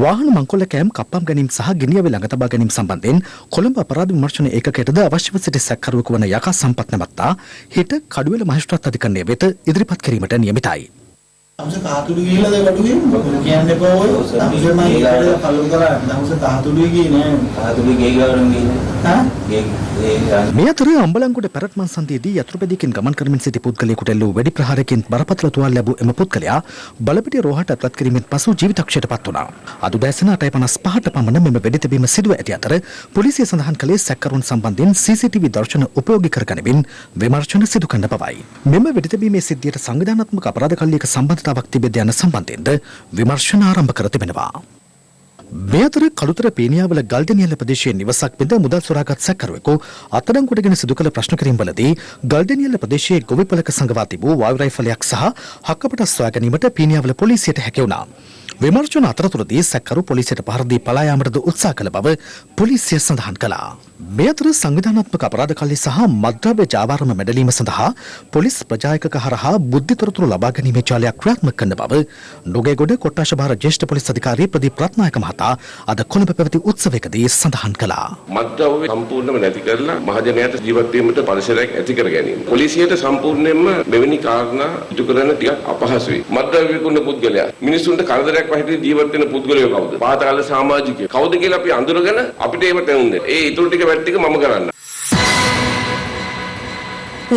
[SPEAKER 1] වාහන මංකොල්ල කෑම් කප්පම් ගැනීම සහ ගිනිඅවි ළඟ තබා ගැනීම සම්බන්ධයෙන් කොළඹ අපරාධ විමර්ශන ඒකකයටද අවශ්‍යව සිටි සැකකරුවෙකු වන යකා සම්පත් නැමැත්තා හිට කඩුවෙල මහේස්ත්‍රාත් අධිකරණය වෙත ඉදිරිපත් කිරීමට නියමිතයි.
[SPEAKER 22] දවස කහතුඩු ගිහිල්ලාද වඩුවේ කියන්න එපා ඔය දවසේ මම ඊට කල්ලු කරා දවස කහතුඩුයි ගියේ නෑ කහතුඩු ගේ ගාගෙන ගියේ
[SPEAKER 1] මේ අතර අම්බලන්ගොඩ පැරට්මන් සන්ධියේදී යතුරුපැදියකින් ගමන් කරමින් සිටි පුද්ගලයෙකුට එල්ලූ වෙඩි ප්‍රහාරයකින් බරපතල තුවාල ලැබූ එම පුද්ගලයා බලපිටිය රෝහලට ඇතුළත් කිරීමෙන් පසු ජීවිතක්ෂයට පත් වුණා. අද උදෑසන 8:55ට පමණ මෙම වෙඩි තැබීම සිදුව ඇති අතර පොලිසිය සඳහන් කළේ සැකකරුවන් සම්බන්ධයෙන් CCTV දර්ශන උපයෝගී කර ගනිමින් විමර්ශන සිදු කරන බවයි. මෙම වෙඩි තැබීමේ සිද්ධියට සංවිධානාත්මක අපරාධ කල්ලියක සම්බන්ධ අවශ්‍යතාවක් තිබෙද යන සම්බන්ධයෙන්ද විමර්ශන ආරම්භ කර තිබෙනවා. මේ අතර කළුතර පේනියාවල ගල්දෙනියල ප්‍රදේශයේ නිවසක් බිඳ මුදල් සොරාගත් සැකකරුවෙකු අත්අඩංගුවටගෙන සිදු කළ ප්‍රශ්න කිරීම්වලදී ගල්දෙනියල ප්‍රදේශයේ ගොවිපලක සංගවා තිබූ වායු රයිෆලයක් සහ හක්කපට සොයා ගැනීමට පේනියාවල පොලිසියට හැකි වුණා. විමර්ශන අතරතුරදී සැකකරු පොලිසියට පහර දී පලා යාමටද උත්සාහ කළ බව පොලිසිය සඳහන් කළා. මේ අතර සංවිධානාත්මක අපරාධ කල්ලි සහ මද්ද්‍රව්‍ය ජාවාරම මැඩලීම සඳහා පොලිස් ප්‍රජායකක හරහා බුද්ධි තොරතුරු ලබා ගැනීමේ ජාලයක් ක්‍රියාත්මක කරන බව නුගේගොඩ කොට්ටාශ භාර ජ්‍යෙෂ්ඨ පොලිස් අධිකාරී ප්‍රදීප් රත්නායක මහතා අද කොළඹ පැවති උත්සවයකදී සඳහන් කළා.
[SPEAKER 2] මද්ද්‍රව්‍ය සම්පූර්ණයෙන්ම නැති කරලා මහජනයාට ජීවත් වීමට පරිසරයක් ඇති කර ගැනීම. පොලිසියට සම්පූර්ණයෙන්ම මෙවැනි කාරණා ඉටු කරන්න ටිකක් අපහසුයි. මද්ද්‍රව්‍ය විකුණන පුද්ගලයා මිනිසුන්ට කරදරයක් වහිතේ ජීවත් වෙන පුද්ගලයෝ කවුද? පාතාල සමාජිකයෝ කවුද කියලා අපි අඳුරගෙන අපිට ඒව තැනුන්නේ. ඒ ඊටු ටික වැට් ටික මම කරන්න.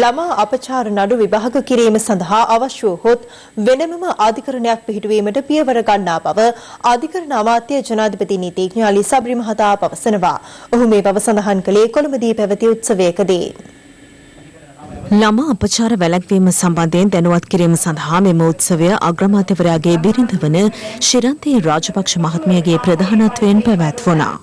[SPEAKER 5] ළමා අපචාර නඩු විභාග කිරීම සඳහා අවශ්‍ය වූහොත් වෙනමම අධිකරණයක් පිහිටුවීමට පියවර ගන්නා බව අධිකරණ අමාත්‍ය ජනාධිපති නීතිඥ අලි සබ්රි මහතා පවසනවා. ඔහු මේ බව සඳහන් කළේ කොළඹදී පැවති උත්සවයකදී.
[SPEAKER 11] ළමා අපචාර වැළැක්වීම සම්බන්ධයෙන් දැනුවත් කිරීම සඳහා මෙම උත්සවය අග්‍රාමාත්‍යවරයාගේ බිරිඳ වන ශිරන්තී රාජපක්ෂ මහත්මියගේ ප්‍රධානත්වයෙන් පැවැත්වුණා.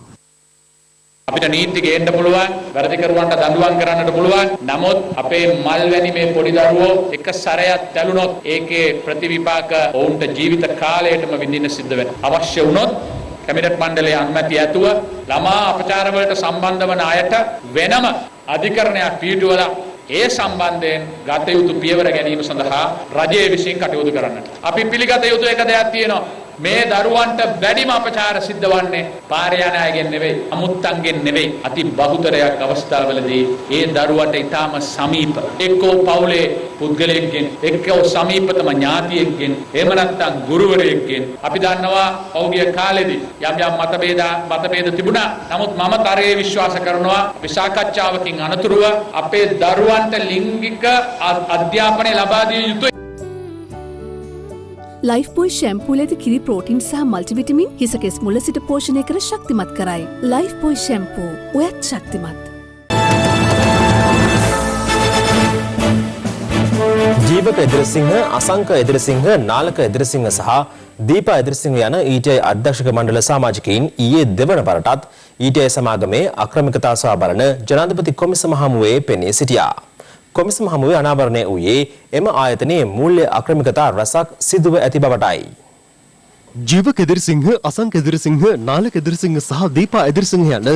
[SPEAKER 7] අපිට නීති ගේන්න පුළුවන්, වැරදි කරුවන්ට දඬුවම් කරන්නට පුළුවන්. නමුත් අපේ මල්වැනි මේ පොඩි දරුවෝ එක සැරයක් තැළුනොත් ඒකේ ප්‍රතිවිපාක ඔවුන්ට ජීවිත කාලයටම විඳින්න සිද්ධ වෙනවා. අවශ්‍ය වුණොත් කැබිනට් මණ්ඩලයේ අනුමැතිය ඇතුව ළමා අපචාර වලට සම්බන්ධ වන අයට වෙනම අධිකරණයක් පිහිටුවලා ඒ සම්බන්ධයෙන් ගත යුතු පියවර ගැනීම සඳහා රජය විසින් කටයුතු කරන්නට. අපි පිළිගත යුතු එක දෙයක් තියෙනවා. මේ දරුවන්ට වැඩිම අපචාර සිද්ධ වන්නේ පාරේ යන අයගෙන් නෙවෙයි, අමුත්තන්ගෙන් නෙවෙයි. අති බහුතරයක් අවස්ථාවලදී ඒ දරුවට ඊටාම සමීප එක්කෝ පවුලේ පුද්ගලයෙක්ගෙන්, එක්කෝ සමීපතම ඥාතියෙක්ගෙන්, එහෙම නැත්නම් ගුරුවරයෙක්ගෙන්. අපි දන්නවා පෞද්ගලික කාලෙදී යම් යම් මතභේද තිබුණා. නමුත් මම තරයේ විශ්වාස කරනවා අපි සාකච්ඡාවකින් අනතුරුව අපේ දරුවන්ට ලිංගික අධ්‍යාපනය ලබා දිය යුතුයි.
[SPEAKER 8] ලයිෆ් බොයි ෂැම්පූල ඇති කිරි ප්‍රෝටින් සහ මල්ටිවිටමින් හිසකෙස් මුල සිට පෝෂණය කර ශක්තිමත් කරයි. ලයිෆ් බොයි ෂැම්පූ ඔයත් ශක්තිමත්.
[SPEAKER 4] ජීවක එදිරිසිංහ, අසංක එදිරිසිංහ, නාලක එදිරිසිංහ සහ දීපා එදිරිසිංහ යන ඊටීఐ අධ්‍යක්ෂක මණ්ඩල සමාජිකයින් ඊයේ දෙවන වරටත් ඊටීఐ සමාගමේ අක්‍රමිකතා සොයා බලන ජනාධිපති කොමිසම හමුවේ පෙනී සිටියා. කොමිසම හමුවේ අනාවරණය වූයේ එම ආයතනයේ මූල්‍ය අක්‍රමිකතා රැසක් සිදුව ඇති බවටයි.
[SPEAKER 6] ජීවක එදිරිසිංහ, අසංක එදිරිසිංහ, නාලක එදිරිසිංහ සහ දීපා එදිරිසිංහ යන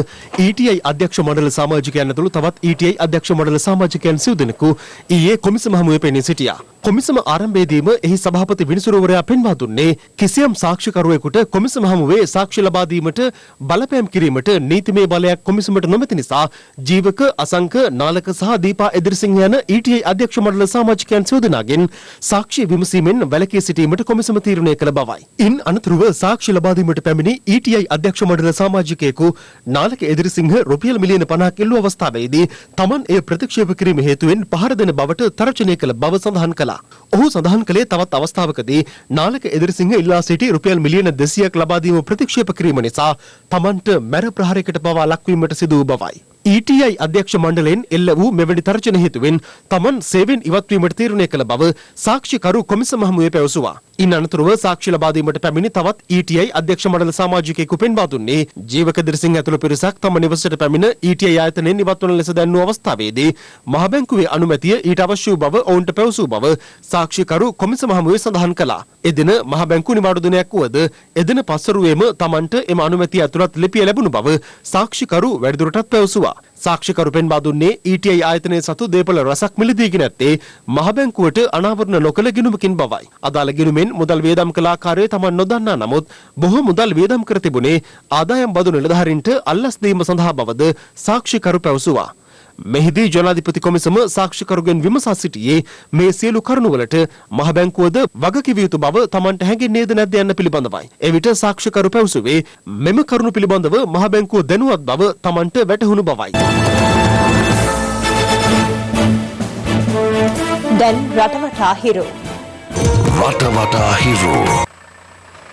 [SPEAKER 6] ETI අධ්‍යක්ෂ මණ්ඩල සමාජිකයන් ඇතුළු තවත් ETI අධ්‍යක්ෂ මණ්ඩල සමාජිකයන් සිව් දෙනෙකු ඊයේ කොමිසම හමුවේ පෙනී සිටියා. කොමිසම ආරම්භයේදීම එහි සභාපති විනිසුරුවරයා පෙන්වා දුන්නේ කිසියම් සාක්ෂිකරුවෙකුට කොමිසම හමුවේ සාක්ෂි ලබා දීමට බලපෑම් කිරීමට නීතිමය බලයක් කොමිසමට නොමැති නිසා ජීවක, අසංක, නාලක සහ දීපා එදිරිසිංහ යන ETI අධ්‍යක්ෂ මණ්ඩල සමාජිකයන් සිව් දෙනාගෙන් සාක්ෂි විමසීමෙන් වැළකී සිටීමට කොමිසම තීරණය කළ බවයි. අනතුරුව සාක්ෂි ලබා දීමට පැමිණි ETI අධ්‍යක්ෂ මණ්ඩල සමාජිකයෙකු නාලක එදිරිසිංහ රුපියල් මිලියන 50ක් ඉල්ලූ අවස්ථාවේදී Taman එය ප්‍රතික්ෂේප කිරීම හේතුවෙන් පහර දෙන බවට තර්ජනය කළ බව සඳහන් කළා. ඔහු සඳහන් කළේ තවත් අවස්ථාවකදී නාලක එදිරිසිංහ ඉල්ලා සිටි රුපියල් මිලියන 200ක් ලබා දීම ප්‍රතික්ෂේප කිරීම නිසා Tamanට මැර ප්‍රහාරයකට පවා ලක්වීමට සිදු වූ බවයි. ETI අධ්‍යක්ෂ මණ්ඩලයෙන් එල්ල වූ මෙවැනි තර්ජන හේතුවෙන් Taman සේවයෙන් ඉවත් වීමට තීරණය කළ බව සාක්ෂිකරු කොමිසම හමුවේ පැවසුවා. ඉන් අනතුරුව සාක්ෂි ලබා දීමට පැමිණි තවත් ETI අධ්‍යක්ෂ මණ්ඩල සමාජිකයෙකු පෙන්වා දුන්නේ ජීවක එදිරිසිංහ ඇතුළු පිරිසක් තම නිවසට පැමිණ ETI ආයතනයෙන් ඉවත් වන ලෙස දැන්වූ අවස්ථාවේදී මහ බැංකුවේ අනුමැතිය ඊට අවශ්‍ය වූ බව ඔවුන්ට පැවසූ බව සාක්ෂිකරු කොමිසම හමුවේ සඳහන් කළා. එදින මහ බැංකුව නිවාඩු දිනයක් වුවද එදින පස්වරුවේම Tamanට එම අනුමැතිය ඇතුළත් ලිපිය ලැබුණු බව සාක්ෂිකරු වැඩිදුරටත් පැවසුවා. සාක්ෂිකරු පෙන්වා දුන්නේ ETI ආයතනයේ සතු දේපළ රසක් මිලදී ගෙන ඇත්තේ මහ බැංකුවට අනාවරණ නොකළ ගිණුමකින් බවයි. අදාළ ගිණුමෙන් මුදල් වියදම් කළ ආකාරය Taman නොදන්නා නමුත් බොහෝ මුදල් වියදම් කර තිබුණේ ආදායම් බදු නිලධාරීන්ට අල්ලස් දීම සඳහා බවද සාක්ෂිකරු පැවසුවා. මෙහිදී ජනාධිපති කොමිසම සාක්ෂිකරුගෙන් විමසා සිටියේ මේ සියලු කරුණුවලට මහ බැංකුවද වගකිව යුතු බව Tamanට හැඟෙන්නේද නැද්ද යන්න පිළිබඳවයි. එවිට සාක්ෂිකරු පැවසුවේ මෙම කරුණු පිළිබඳව මහ බැංකුව දැනුවත් බව Tamanට වැටහුණු බවයි.
[SPEAKER 5] දැන් රටවටා හිරු.
[SPEAKER 9] රටවටා හිරු.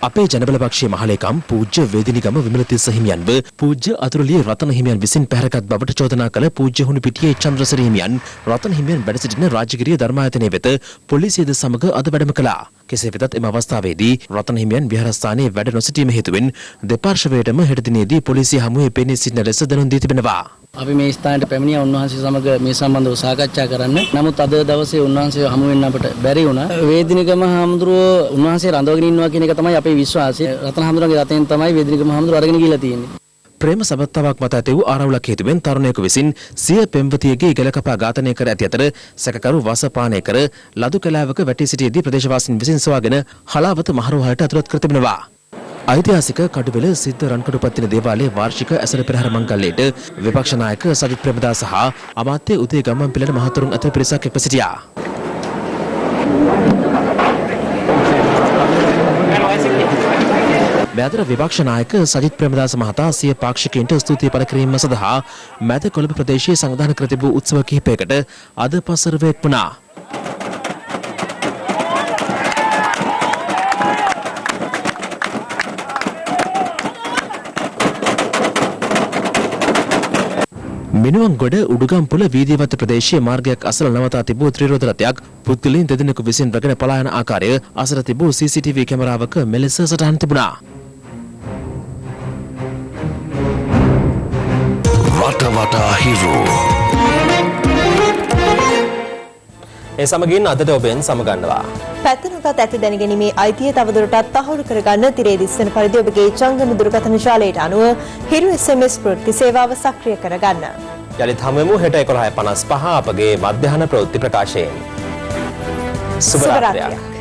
[SPEAKER 4] අපේ ජනබල පක්ෂයේ මහලේකම් පූජ්‍ය වේදිනිගම විමලතිස්ස හිමියන්ව පූජ්‍ය අතුරුලිය රතන හිමියන් විසින් පැහැරගත් බවට චෝදනා කළ පූජ්‍ය හුණුපිටියේ චන්ද්‍රසිරි හිමියන් රතන හිමියන් වැඩ සිටින රාජගිරිය ධර්මායතනයේ වෙත පොලිසියද සමග අද වැඩම කළා. කෙසේ වෙතත් එම අවස්ථාවේදී රතන හිමියන් විහාරස්ථානයේ වැඩ නොසිටීම හේතුවෙන් දෙපාර්ශවයටම හෙට දිනේදී පොලිසිය හමුවේ පෙනී සිටින ලෙස දැනුම් දී තිබෙනවා.
[SPEAKER 13] අපි මේ ස්ථානයට පැමිණියා උන්වහන්සේ සමග මේ සම්බන්ධව සාකච්ඡා කරන්න. නමුත් අද දවසේ උන්වහන්සේ හමු වෙන්න අපට බැරි වුණා. වේදිනිගම හාමුදුරුවෝ උන්වහන්සේ රඳවගෙන ඉන්නවා කියන එක තමයි අපේ විශ්වාසය. රතන හාමුදුරුවන්ගේ රතෙන් තමයි වේදිනිගම හාමුදුරුවෝ අරගෙන ගිහිල්ලා තියෙන්නේ.
[SPEAKER 4] ප්‍රේම සබත්තාවක් මත ඇති වූ ආරවුලක් හේතුවෙන් තරුණයෙකු විසින් සිය පෙම්වතියගේ ගල කපා ඝාතනය කර ඇති අතර සැකකරු වසපානය කර ලදු කැලෑවක වැටී සිටියේදී ප්‍රදේශවාසීන් විසින් සොයාගෙන හලාවත මහරෝහලට ඇතුළත් කර තිබෙනවා. ඓතිහාසික කඩුවෙල සිද්ධ රන්කඩුපත්තින දේවාලයේ වාර්ෂික ඇසළ පෙරහර මංගල්‍යයට විපක්ෂ 나යක සජිත් ප්‍රේමදාස සහ අමාත්‍ය උදේ ගම්මන්පිලට මහතුරුන් අතර පිරිසක් එක්ව සිටියා. මෙතර විපක්ෂ නායක සජිත් ප්‍රේමදාස මහතා සිය පාක්ෂිකයන්ට ස්තුතිය පළ කිරීම සඳහා මැද කොළඹ ප්‍රදේශයේ සංවිධානය කර තිබූ උත්සව කිහිපයකට අද පසරව එක්වුණා. මිනුවන්ගොඩ උඩුගම්පොළ වීදිවත්ත ප්‍රදේශයේ මාර්ගයක් අසල නවතා තිබූ ත්‍රිරෝද රථයක් පුද්ගලයන් දෙදෙනෙකු විසින් රැගෙන පලා යන ආකාරය අසල තිබූ CCTV කැමරාවක මෙලෙස සටහන් තිබුණා.
[SPEAKER 9] රටවටා හිරු
[SPEAKER 4] ඒ සමගින් අදට ඔබෙන් සමගන්නවා.
[SPEAKER 5] පැත්තනොකත් ඇති දැනගැනීමේ අයිතිය තවදුරටත් තහවුරු කරගන්න තිරේ දිස්සන පරිදි ඔබගේ ජංගම දුරකථන ජාලයට අනුව හිරු SMS ප්‍රවෘත්ති සේවාව සක්‍රිය කරගන්න.
[SPEAKER 4] යළිත් හමුවෙමු හෙට 11:55 අපගේ මධ්‍යහන ප්‍රවෘත්ති ප්‍රකාශයෙන්. සුබ රාත්‍රියක්.